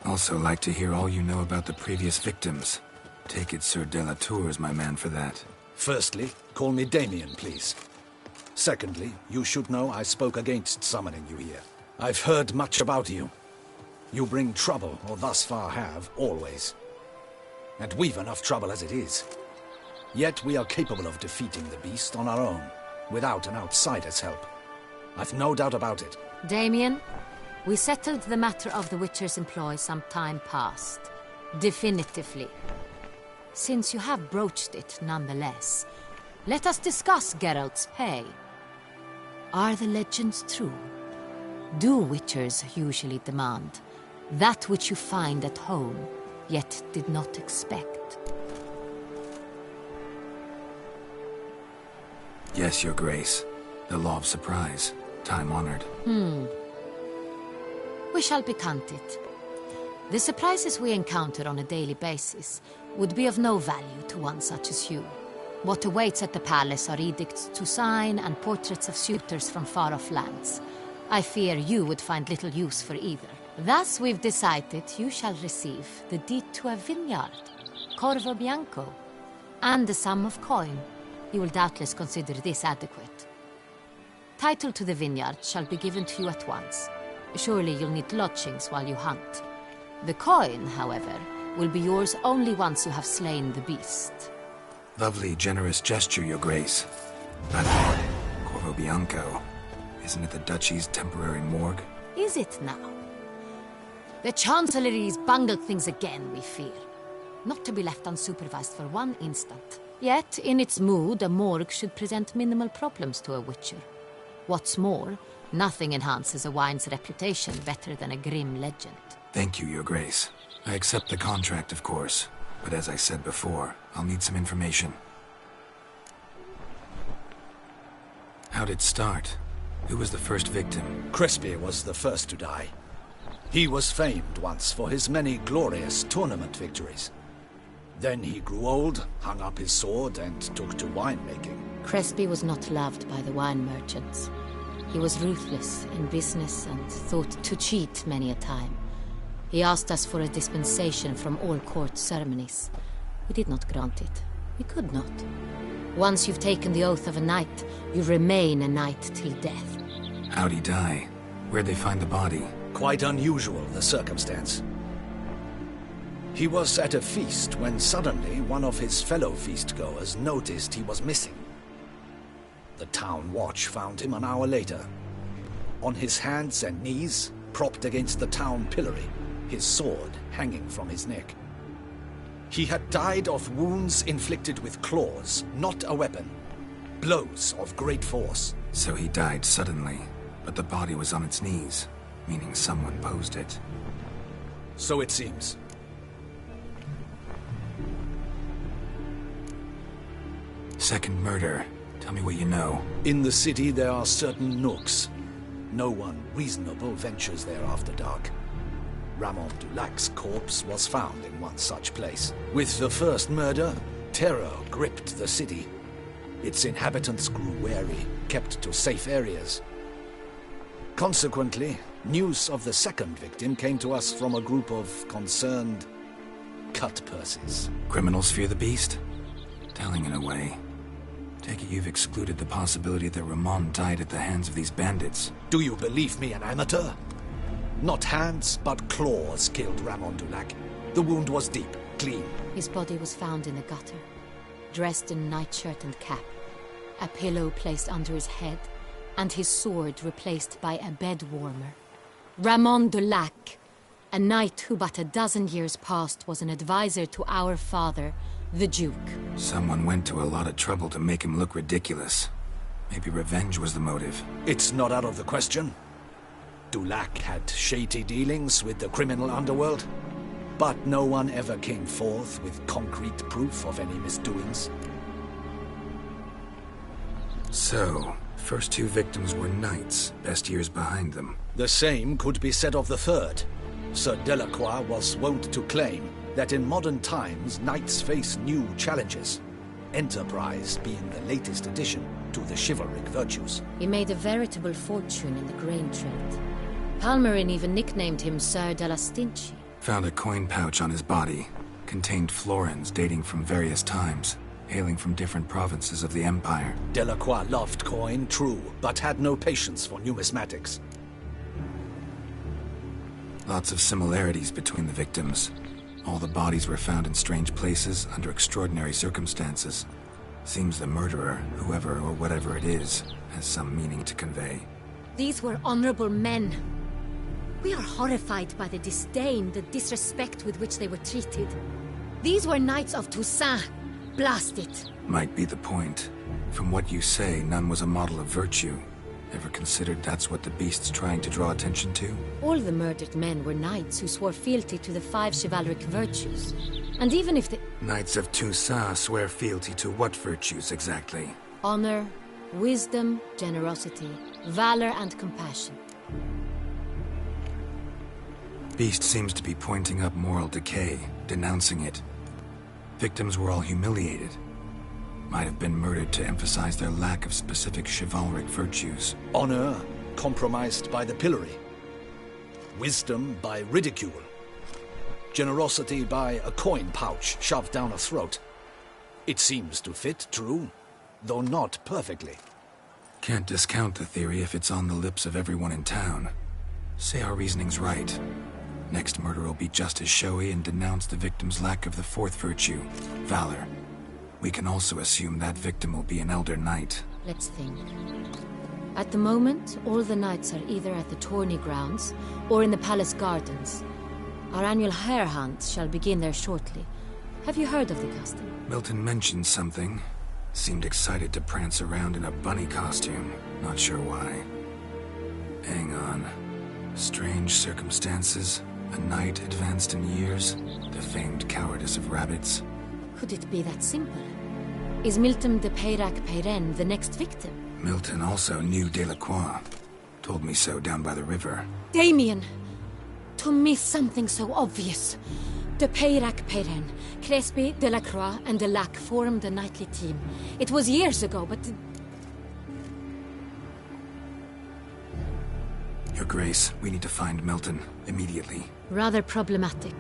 Also like to hear all you know about the previous victims. Take it Sir de la Tour is my man for that. Firstly, call me Damien, please. Secondly, you should know I spoke against summoning you here. I've heard much about you. You bring trouble, or thus far have, always. And we've enough trouble as it is. Yet we are capable of defeating the beast on our own, without an outsider's help. I've no doubt about it. Damien, we settled the matter of the Witcher's employ some time past. Definitively. Since you have broached it nonetheless, let us discuss Geralt's pay. Are the legends true? Do Witchers usually demand that which you find at home, yet did not expect? Yes, Your Grace. The law of surprise. Time-honored. We shall becant it. The surprises we encounter on a daily basis would be of no value to one such as you. What awaits at the palace are edicts to sign and portraits of suitors from far-off lands. I fear you would find little use for either. Thus we've decided you shall receive the deed to a vineyard, Corvo Bianco, and the sum of coin. You will doubtless consider this adequate. Title to the vineyard shall be given to you at once. Surely you'll need lodgings while you hunt. The coin, however, will be yours only once you have slain the beast. Lovely, generous gesture, Your Grace. But Corvo Bianco, isn't it the Duchy's temporary morgue? Is it now? The Chancellery's bungled things again, we fear. Not to be left unsupervised for one instant. Yet, in its mood, a morgue should present minimal problems to a Witcher. What's more, nothing enhances a wine's reputation better than a grim legend. Thank you, Your Grace. I accept the contract, of course. But as I said before, I'll need some information. How'd it start? Who was the first victim? Crespi was the first to die. He was famed once for his many glorious tournament victories. Then he grew old, hung up his sword, and took to winemaking. Crespi was not loved by the wine merchants. He was ruthless in business and thought to cheat many a time. He asked us for a dispensation from all court ceremonies. We did not grant it. We could not. Once you've taken the oath of a knight, you remain a knight till death. How'd he die? Where'd they find the body? Quite unusual, the circumstance. He was at a feast when suddenly one of his fellow feastgoers noticed he was missing. The town watch found him an hour later. On his hands and knees, propped against the town pillory, his sword hanging from his neck. He had died of wounds inflicted with claws, not a weapon. Blows of great force. So he died suddenly, but the body was on its knees, meaning someone posed it. So it seems. Second murder. Tell me what you know. In the city there are certain nooks. No one reasonable ventures there after dark. Ramon Dulac's corpse was found in one such place. With the first murder, terror gripped the city. Its inhabitants grew wary, kept to safe areas. Consequently, news of the second victim came to us from a group of concerned cut-purses. Criminals fear the beast? Telling in a way. Take it you've excluded the possibility that Ramon died at the hands of these bandits. Do you believe me, an amateur? Not hands, but claws killed Ramon Dulac. The wound was deep, clean. His body was found in the gutter, dressed in nightshirt and cap, a pillow placed under his head, and his sword replaced by a bed warmer. Ramon Dulac, a knight who but a dozen years past was an advisor to our father, the Duke. Someone went to a lot of trouble to make him look ridiculous. Maybe revenge was the motive. It's not out of the question. Dulac had shady dealings with the criminal underworld, but no one ever came forth with concrete proof of any misdoings. So, first two victims were knights, best years behind them. The same could be said of the third. Sir Delacroix was wont to claim that in modern times knights face new challenges, enterprise being the latest addition to the chivalric virtues. He made a veritable fortune in the grain trade. Palmerin even nicknamed him Sir de la Stinchi. Found a coin pouch on his body. Contained florins dating from various times, hailing from different provinces of the Empire. Delacroix loved coin, true, but had no patience for numismatics. Lots of similarities between the victims. All the bodies were found in strange places under extraordinary circumstances. Seems the murderer, whoever or whatever it is, has some meaning to convey. These were honorable men. We are horrified by the disdain, the disrespect with which they were treated. These were knights of Toussaint. Blast it. Might be the point. From what you say, none was a model of virtue. Ever considered that's what the beast's trying to draw attention to? All the murdered men were knights who swore fealty to the 5 chivalric virtues. And even if the... Knights of Toussaint swear fealty to what virtues exactly? Honor, wisdom, generosity, valor, and compassion. Beast seems to be pointing up moral decay, denouncing it. Victims were all humiliated. Might have been murdered to emphasize their lack of specific chivalric virtues. Honor compromised by the pillory. Wisdom by ridicule. Generosity by a coin pouch shoved down a throat. It seems to fit, true, though not perfectly. Can't discount the theory if it's on the lips of everyone in town. Say our reasoning's right. Next murder will be just as showy and denounce the victim's lack of the 4th virtue, valor. We can also assume that victim will be an elder knight. Let's think. At the moment, all the knights are either at the tourney grounds or in the palace gardens. Our annual hare hunt shall begin there shortly. Have you heard of the custom? Milton mentioned something. Seemed excited to prance around in a bunny costume. Not sure why. Hang on. Strange circumstances. A knight advanced in years. The famed cowardice of rabbits. Could it be that simple? Is Milton de Peyrac-Peyren the next victim? Milton also knew Delacroix. Told me so down by the river. Damien! To miss something so obvious. De Peyrac-Peyren, Crespi, Delacroix, and Delac formed a knightly team. It was years ago, but... Your Grace, we need to find Milton, immediately. Rather problematic.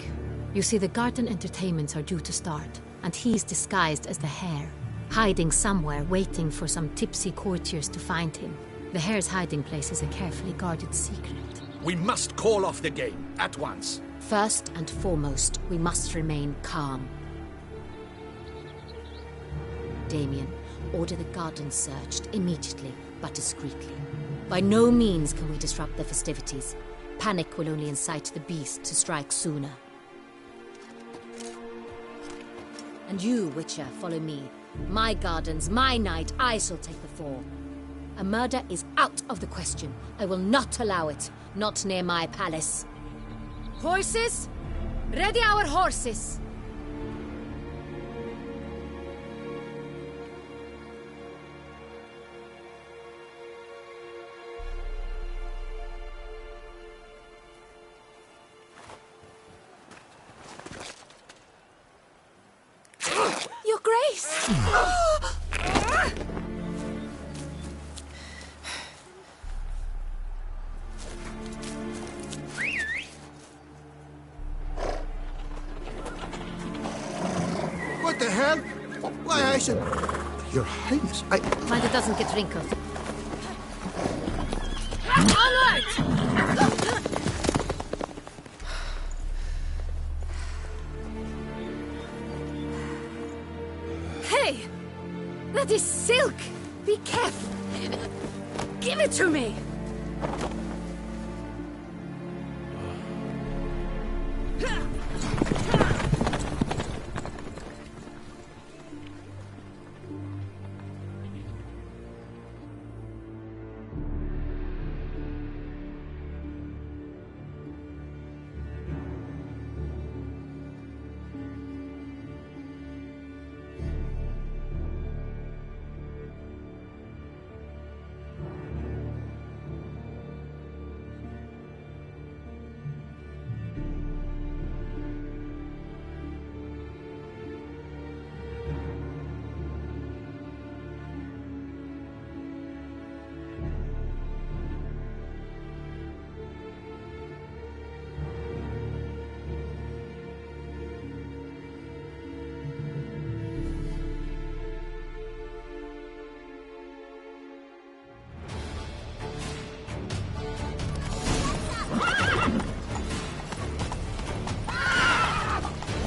You see, the garden entertainments are due to start, and he's disguised as the hare, hiding somewhere, waiting for some tipsy courtiers to find him. The hare's hiding place is a carefully guarded secret. We must call off the game, at once. First and foremost, we must remain calm. Damien, order the garden searched immediately, but discreetly. By no means can we disrupt the festivities. Panic will only incite the beast to strike sooner. And you, Witcher, follow me. My gardens, my night, I shall take the fall. A murder is out of the question. I will not allow it. Not near my palace. Horses? Ready our horses! Your Grace! What the hell? Why, I should... Your Highness, I... Mind it doesn't get wrinkled. All right! Hey! That is silk! Be careful! Give it to me!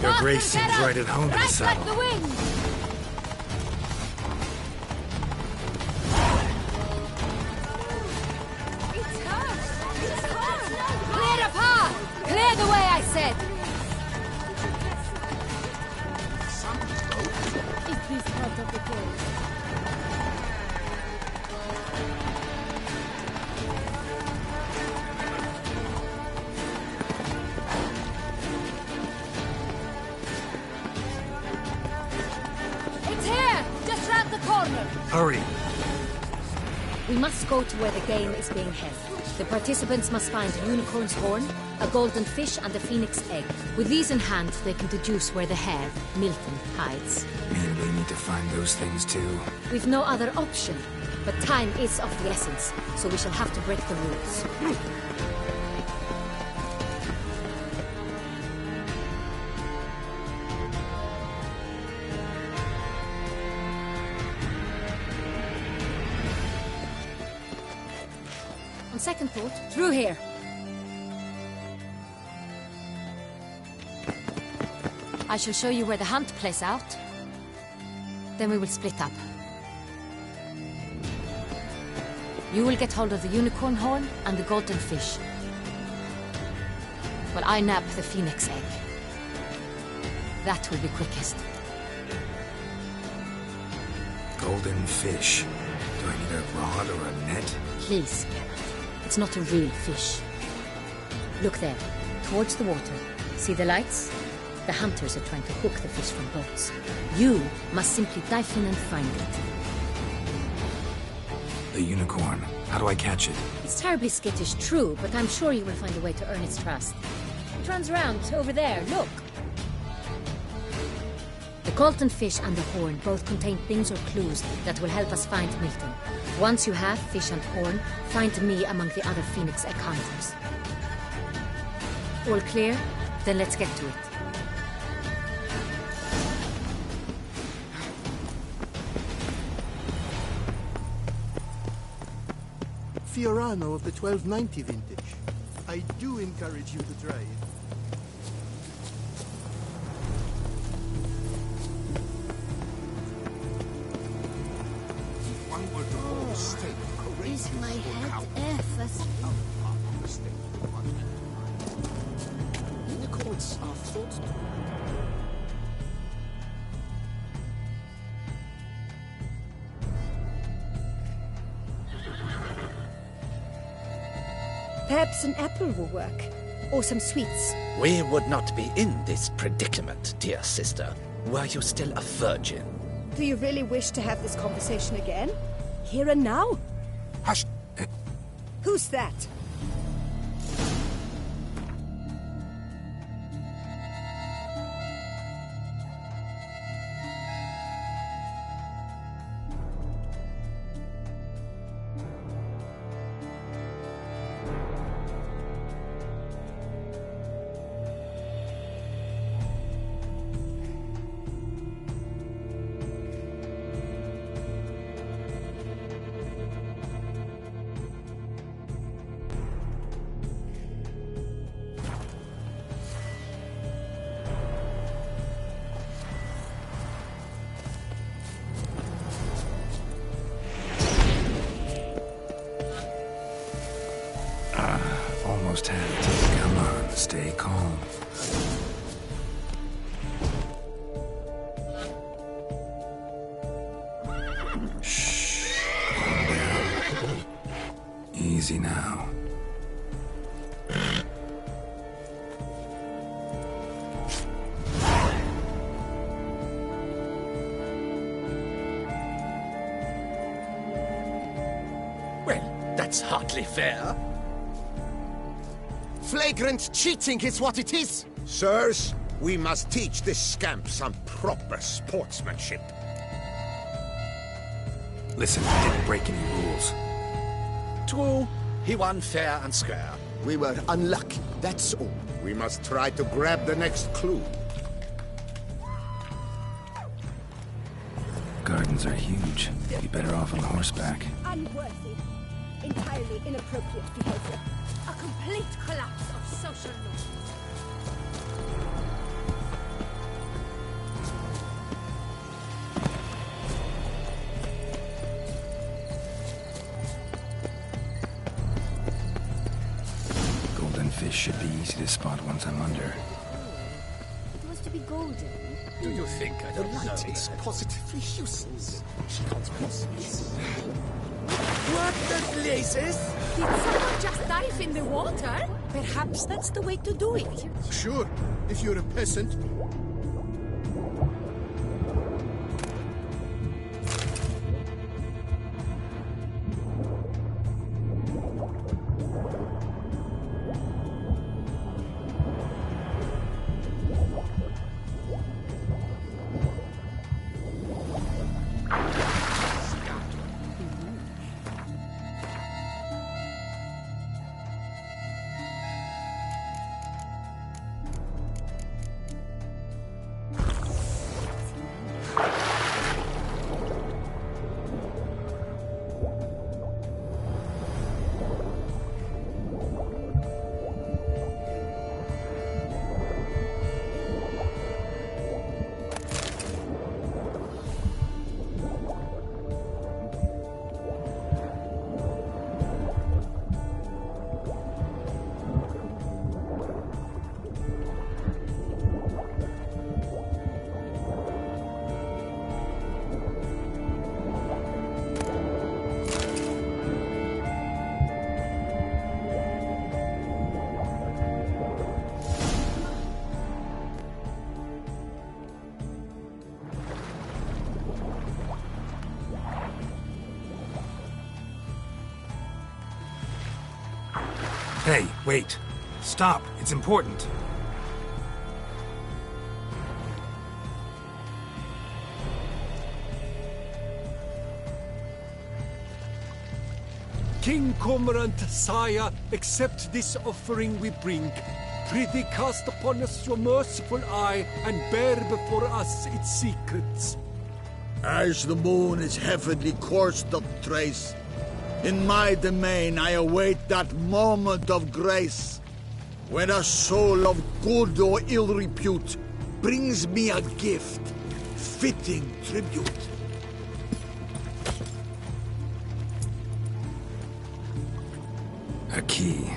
Your Grace seems right at home in the Right saddle. like the wind! It's her! It's her! Clear the path! Clear the way, I said! Is this part of the cave? Hurry! We must go to where the game is being held. The participants must find a unicorn's horn, a golden fish, and a phoenix egg. With these in hand, they can deduce where the hare, Milton, hides. And we need to find those things too. We've no other option, but time is of the essence, so we shall have to break the rules. On second thought, through here. I shall show you where the hunt plays out. Then we will split up. You will get hold of the unicorn horn and the golden fish, while I nab the phoenix egg. That will be quickest. Golden fish. Do I need a rod or a net? Please, Geralt. It's not a real fish. Look there, towards the water. See the lights? The hunters are trying to hook the fish from boats. You must simply dive in and find it. The unicorn. How do I catch it? It's terribly skittish, true, but I'm sure you will find a way to earn its trust. It runs around over there, look. The golden fish and the horn both contain things or clues that will help us find Milton. Once you have fish and horn, find me among the other phoenix egg hunters. All clear? Then let's get to it. Fiorano of the 1290 vintage. I do encourage you to try it. If one were to hold a stake, Is my head effortless? Unicorns are thought to Perhaps an apple will work. Or some sweets. We would not be in this predicament, dear sister, were you still a virgin. Do you really wish to have this conversation again? Here and now? Hush! Who's that? Almost had it. Come on, stay calm. Shh. Calm down. Easy now. Well, that's hardly fair. Flagrant cheating is what it is! Sirs, we must teach this scamp some proper sportsmanship. Listen, I didn't break any rules. True, he won fair and square. We were unlucky, that's all. We must try to grab the next clue. Gardens are huge. Be better off on horseback. Unworthy. Entirely inappropriate behavior. A complete collapse of social norms. Golden fish should be easy to spot once I'm under. It was to be golden. Do you think I don't know It's that? positively useless. She can't possibly. What the blazes? Did someone just dive in the water? Perhaps that's the way to do it. Sure, if you're a peasant. Hey, wait. Stop. It's important. King Cormorant, sire, accept this offering we bring. Prithee cast upon us your merciful eye, and bear before us its secrets. As the moon is heavenly course doth trace, in my domain I await that moment of grace, when a soul of good or ill repute brings me a gift, fitting tribute. A key.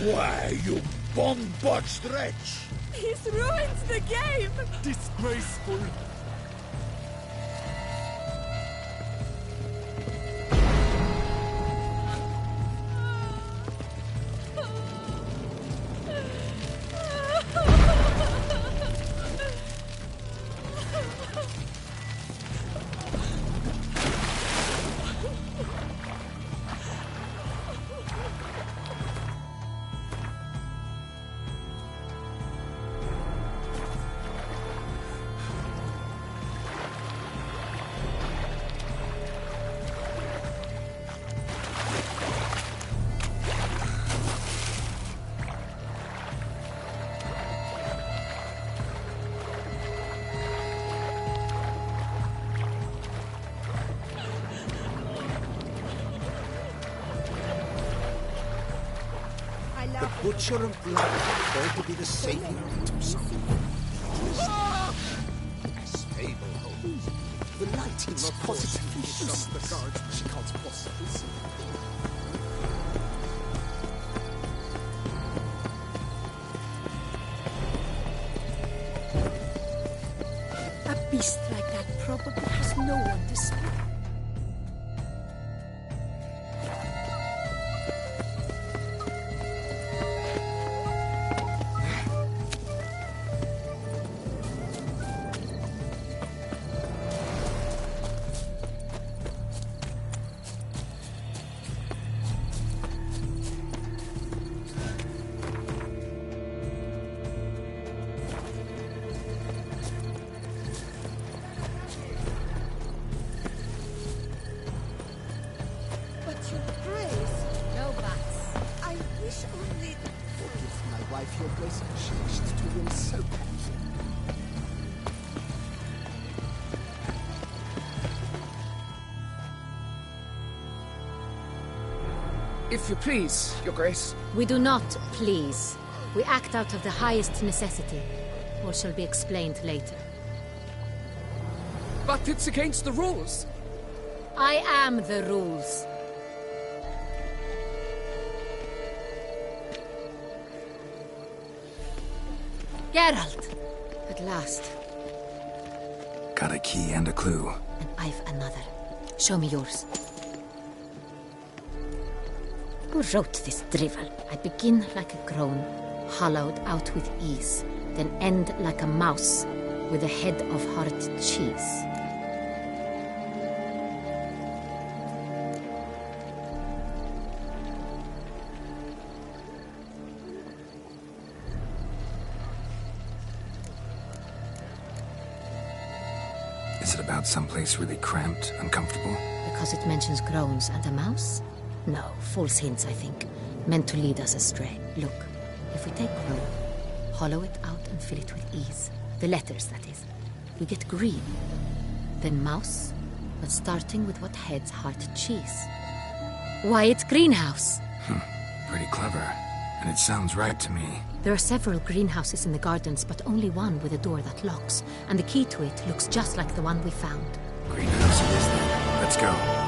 Why, you bomb-botched wretch! He's ruined the game! Disgraceful. The Butcher of Blood, there to be the savior of Tucson. A stable hold. The light is positively useless. The guards she calls possibles. A beast like that probably has no one to speak. Your Grace she wishes to win so badly. If you please, Your Grace. We do not please. We act out of the highest necessity. All shall be explained later. But it's against the rules. I am the rules. Geralt! At last. Got a key and a clue. And I've another. Show me yours. Who wrote this drivel? I begin like a groan, hollowed out with ease, then end like a mouse, with a head of hard cheese. Is it about someplace really cramped, uncomfortable? Because it mentions groans and a mouse? No, false hints, I think. Meant to lead us astray. Look, if we take groan, hollow it out and fill it with ease. The letters, that is. We get green. Then mouse, but starting with what heads heart cheese. Why, it's greenhouse! Pretty clever. And it sounds right to me. There are several greenhouses in the gardens, but only one with a door that locks. And the key to it looks just like the one we found. Greenhouse it is then. Let's go.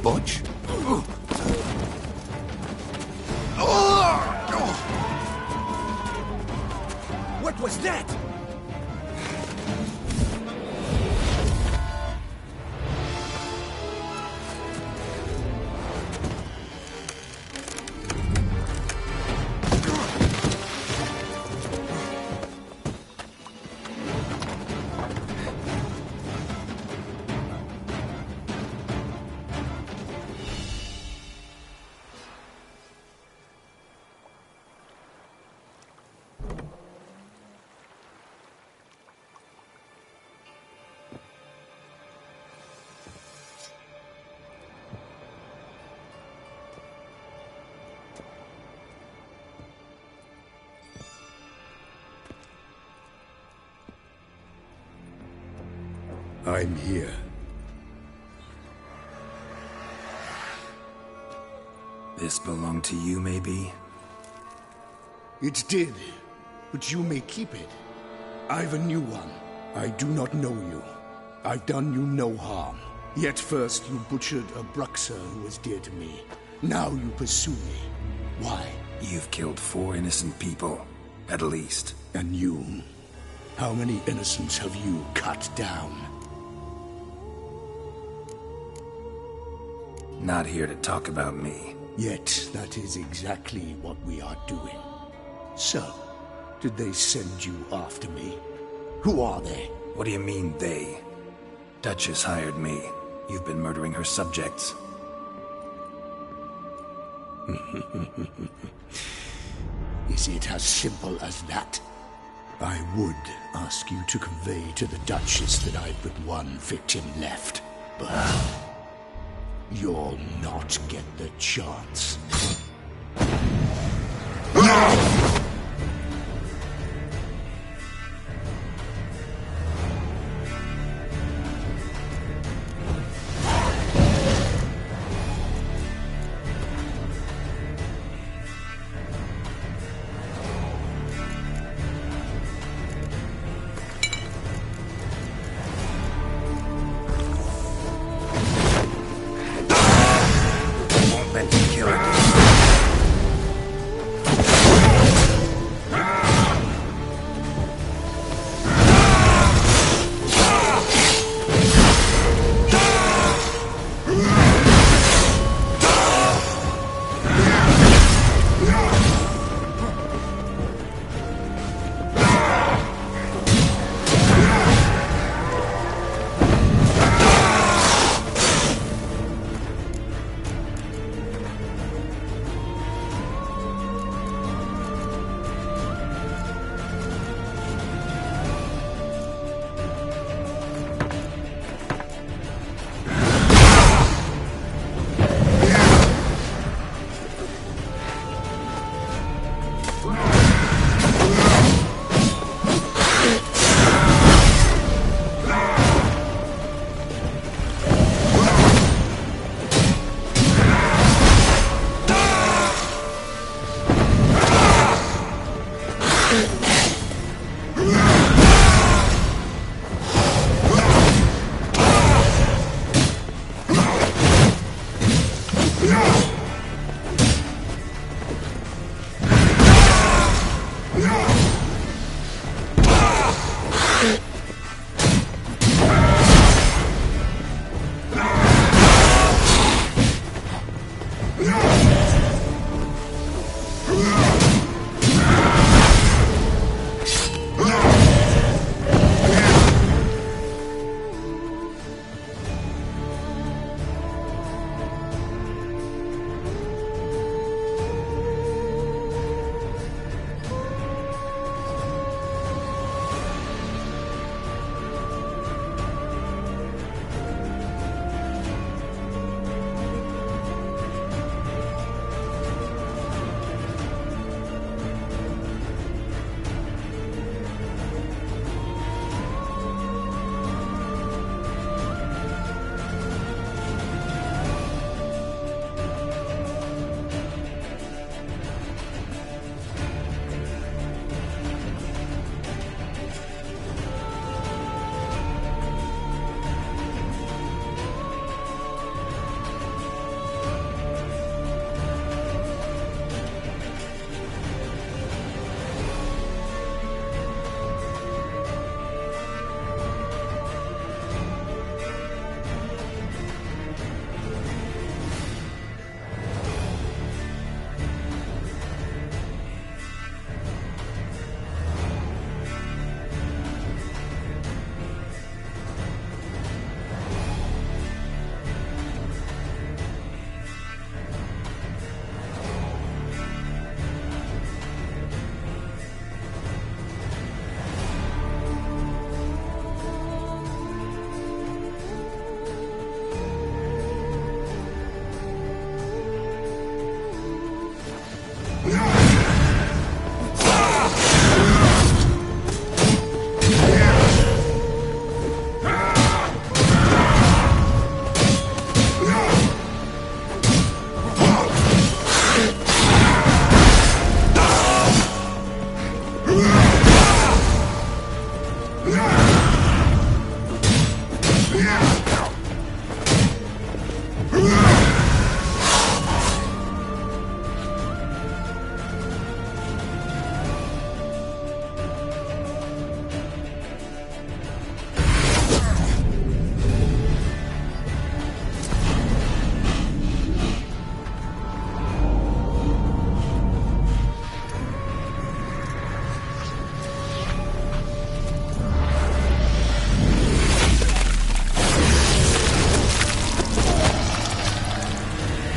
Butch? What was that? I'm here. This belonged to you, maybe? It did, but you may keep it. I've a new one. I do not know you. I've done you no harm. Yet first you butchered a Bruxer who was dear to me. Now you pursue me. Why? You've killed 4 innocent people, at least. And you? How many innocents have you cut down? Not here to talk about me. Yet that is exactly what we are doing. So, did they send you after me? Who are they? What do you mean, they? Duchess hired me. You've been murdering her subjects. Is it as simple as that? I would ask you to convey to the Duchess that I've but one victim left, but you'll not get the chance.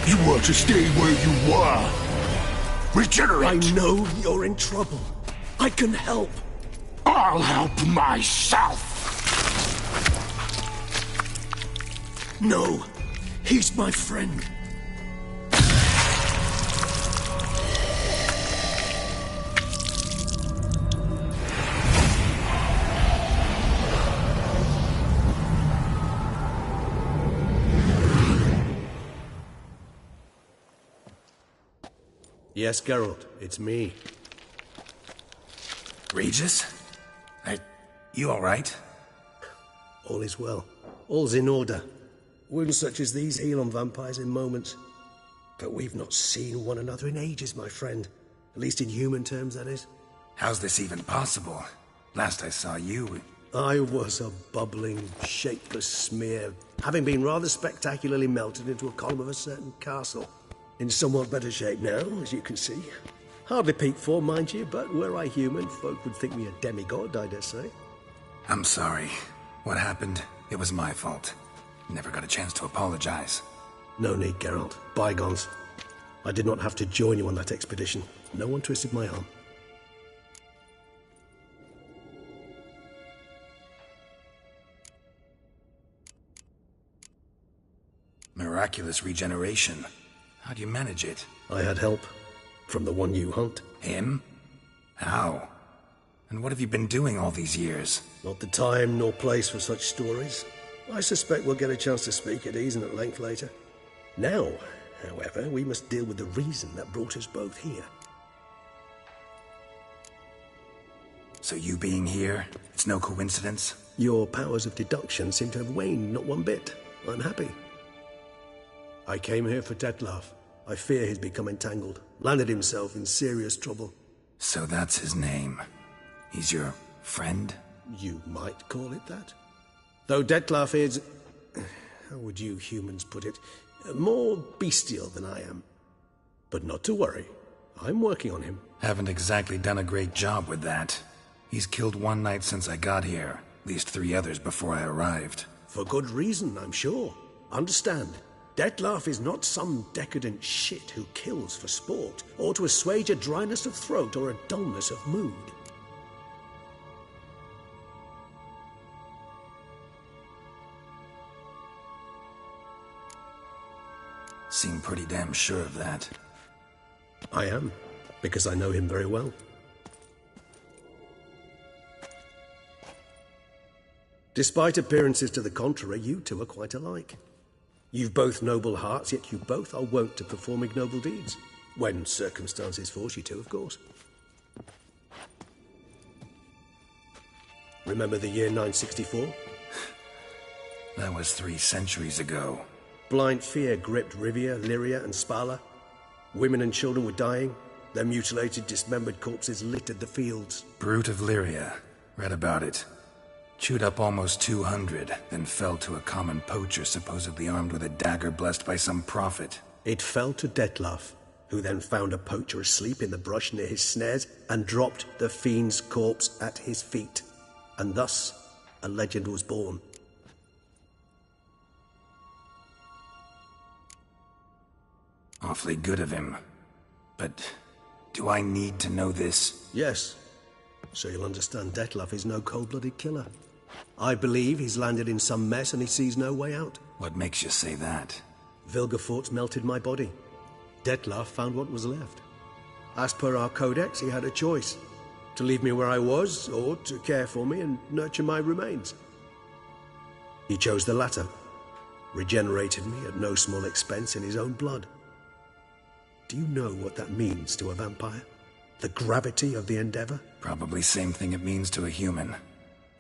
You were to stay where you were. Regenerate! I know you're in trouble. I can help. I'll help myself! No, he's my friend. Yes, Geralt, it's me. Regis? You all right? All is well. All's in order. Wounds such as these heal on vampires in moments. But we've not seen one another in ages, my friend. At least in human terms, that is. How's this even possible? Last I saw you... I was a bubbling, shapeless smear, having been rather spectacularly melted into a column of a certain castle. In somewhat better shape now, as you can see. Hardly peak form, mind you, but were I human, folk would think me a demigod, I dare say. I'm sorry. What happened? It was my fault. Never got a chance to apologize. No need, Geralt. Bygones. I did not have to join you on that expedition. No one twisted my arm. Miraculous regeneration. How do you manage it? I had help. From the one you hunt. Him? How? And what have you been doing all these years? Not the time nor place for such stories. I suspect we'll get a chance to speak at ease and at length later. Now, however, we must deal with the reason that brought us both here. So you being here, it's no coincidence? Your powers of deduction seem to have waned not one bit. I'm happy. I came here for Dettlaff. I fear he's become entangled, landed himself in serious trouble. So that's his name. He's your friend? You might call it that. Though Dettlaff is... how would you humans put it? More bestial than I am. But not to worry. I'm working on him. Haven't exactly done a great job with that. He's killed one knight since I got here. At least 3 others before I arrived. For good reason, I'm sure. Understand. Dettlaff is not some decadent shit who kills for sport, or to assuage a dryness of throat or a dullness of mood. Seem pretty damn sure of that. I am, because I know him very well. Despite appearances to the contrary, you two are quite alike. You've both noble hearts, yet you both are wont to perform ignoble deeds. When circumstances force you to, of course. Remember the year 964? That was 3 centuries ago. Blind fear gripped Rivia, Lyria, and Spala. Women and children were dying. Their mutilated, dismembered corpses littered the fields. Brute of Lyria. Read about it. Chewed up almost 200, then fell to a common poacher supposedly armed with a dagger blessed by some prophet. It fell to Dettlaff, who then found a poacher asleep in the brush near his snares and dropped the fiend's corpse at his feet. And thus, a legend was born. Awfully good of him. But do I need to know this? Yes. So you'll understand Dettlaff is no cold-blooded killer. I believe he's landed in some mess and he sees no way out. What makes you say that? Vilgefortz melted my body. Dettlaff found what was left. As per our codex, he had a choice. To leave me where I was, or to care for me and nurture my remains. He chose the latter. Regenerated me at no small expense in his own blood. Do you know what that means to a vampire? The gravity of the endeavor? Probably same thing it means to a human.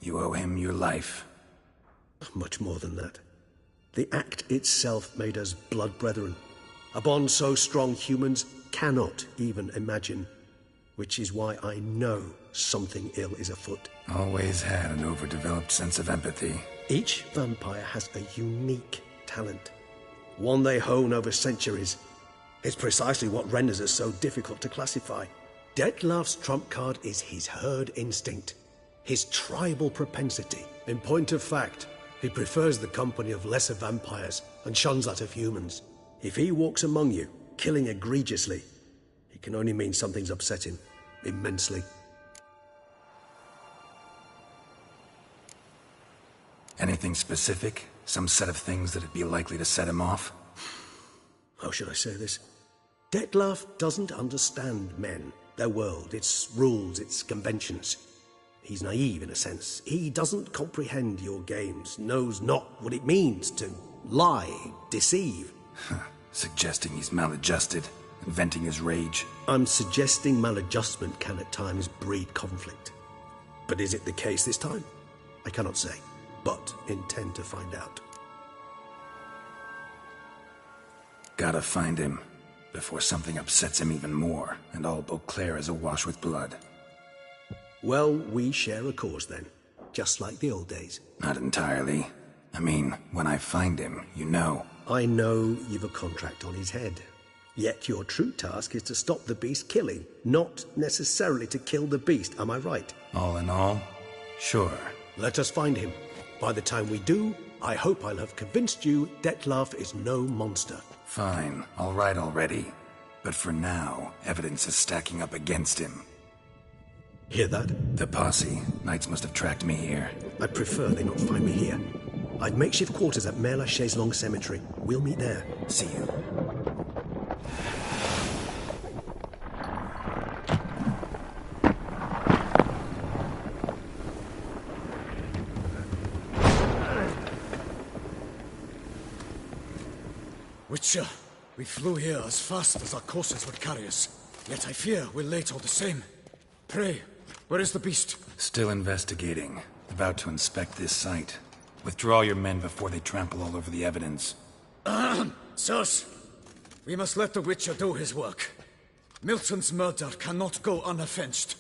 You owe him your life. Much more than that. The act itself made us blood brethren. A bond so strong humans cannot even imagine. Which is why I know something ill is afoot. Always had an overdeveloped sense of empathy. Each vampire has a unique talent. One they hone over centuries. It's precisely what renders us so difficult to classify. Dettlaff's trump card is his herd instinct, his tribal propensity. In point of fact, he prefers the company of lesser vampires and shuns that of humans. If he walks among you, killing egregiously, it can only mean something's upsetting immensely. Anything specific? Some set of things that'd be likely to set him off? How should I say this? Dettlaff doesn't understand men, their world, its rules, its conventions. He's naive in a sense. He doesn't comprehend your games, knows not what it means to lie, deceive. Suggesting he's maladjusted, and venting his rage. I'm suggesting maladjustment can at times breed conflict. But is it the case this time? I cannot say, but intend to find out. Gotta find him, before something upsets him even more, and all Beauclair is awash with blood. Well, we share a cause then, just like the old days. Not entirely. I mean, when I find him, you know. I know you've a contract on his head. Yet your true task is to stop the beast killing, not necessarily to kill the beast, am I right? All in all, sure. Let us find him. By the time we do, I hope I'll have convinced you Dettlaff is no monster. Fine, all right already. But for now, evidence is stacking up against him. Hear that? The posse. Knights must have tracked me here. I prefer they not find me here. I've makeshift quarters at Mère Lachaise Long Cemetery. We'll meet there. See you. Witcher, we flew here as fast as our courses would carry us. Yet I fear we're late all the same. Pray, where is the beast? Still investigating. About to inspect this site. Withdraw your men before they trample all over the evidence. Sirs, we must let the Witcher do his work. Milton's murder cannot go unavenged.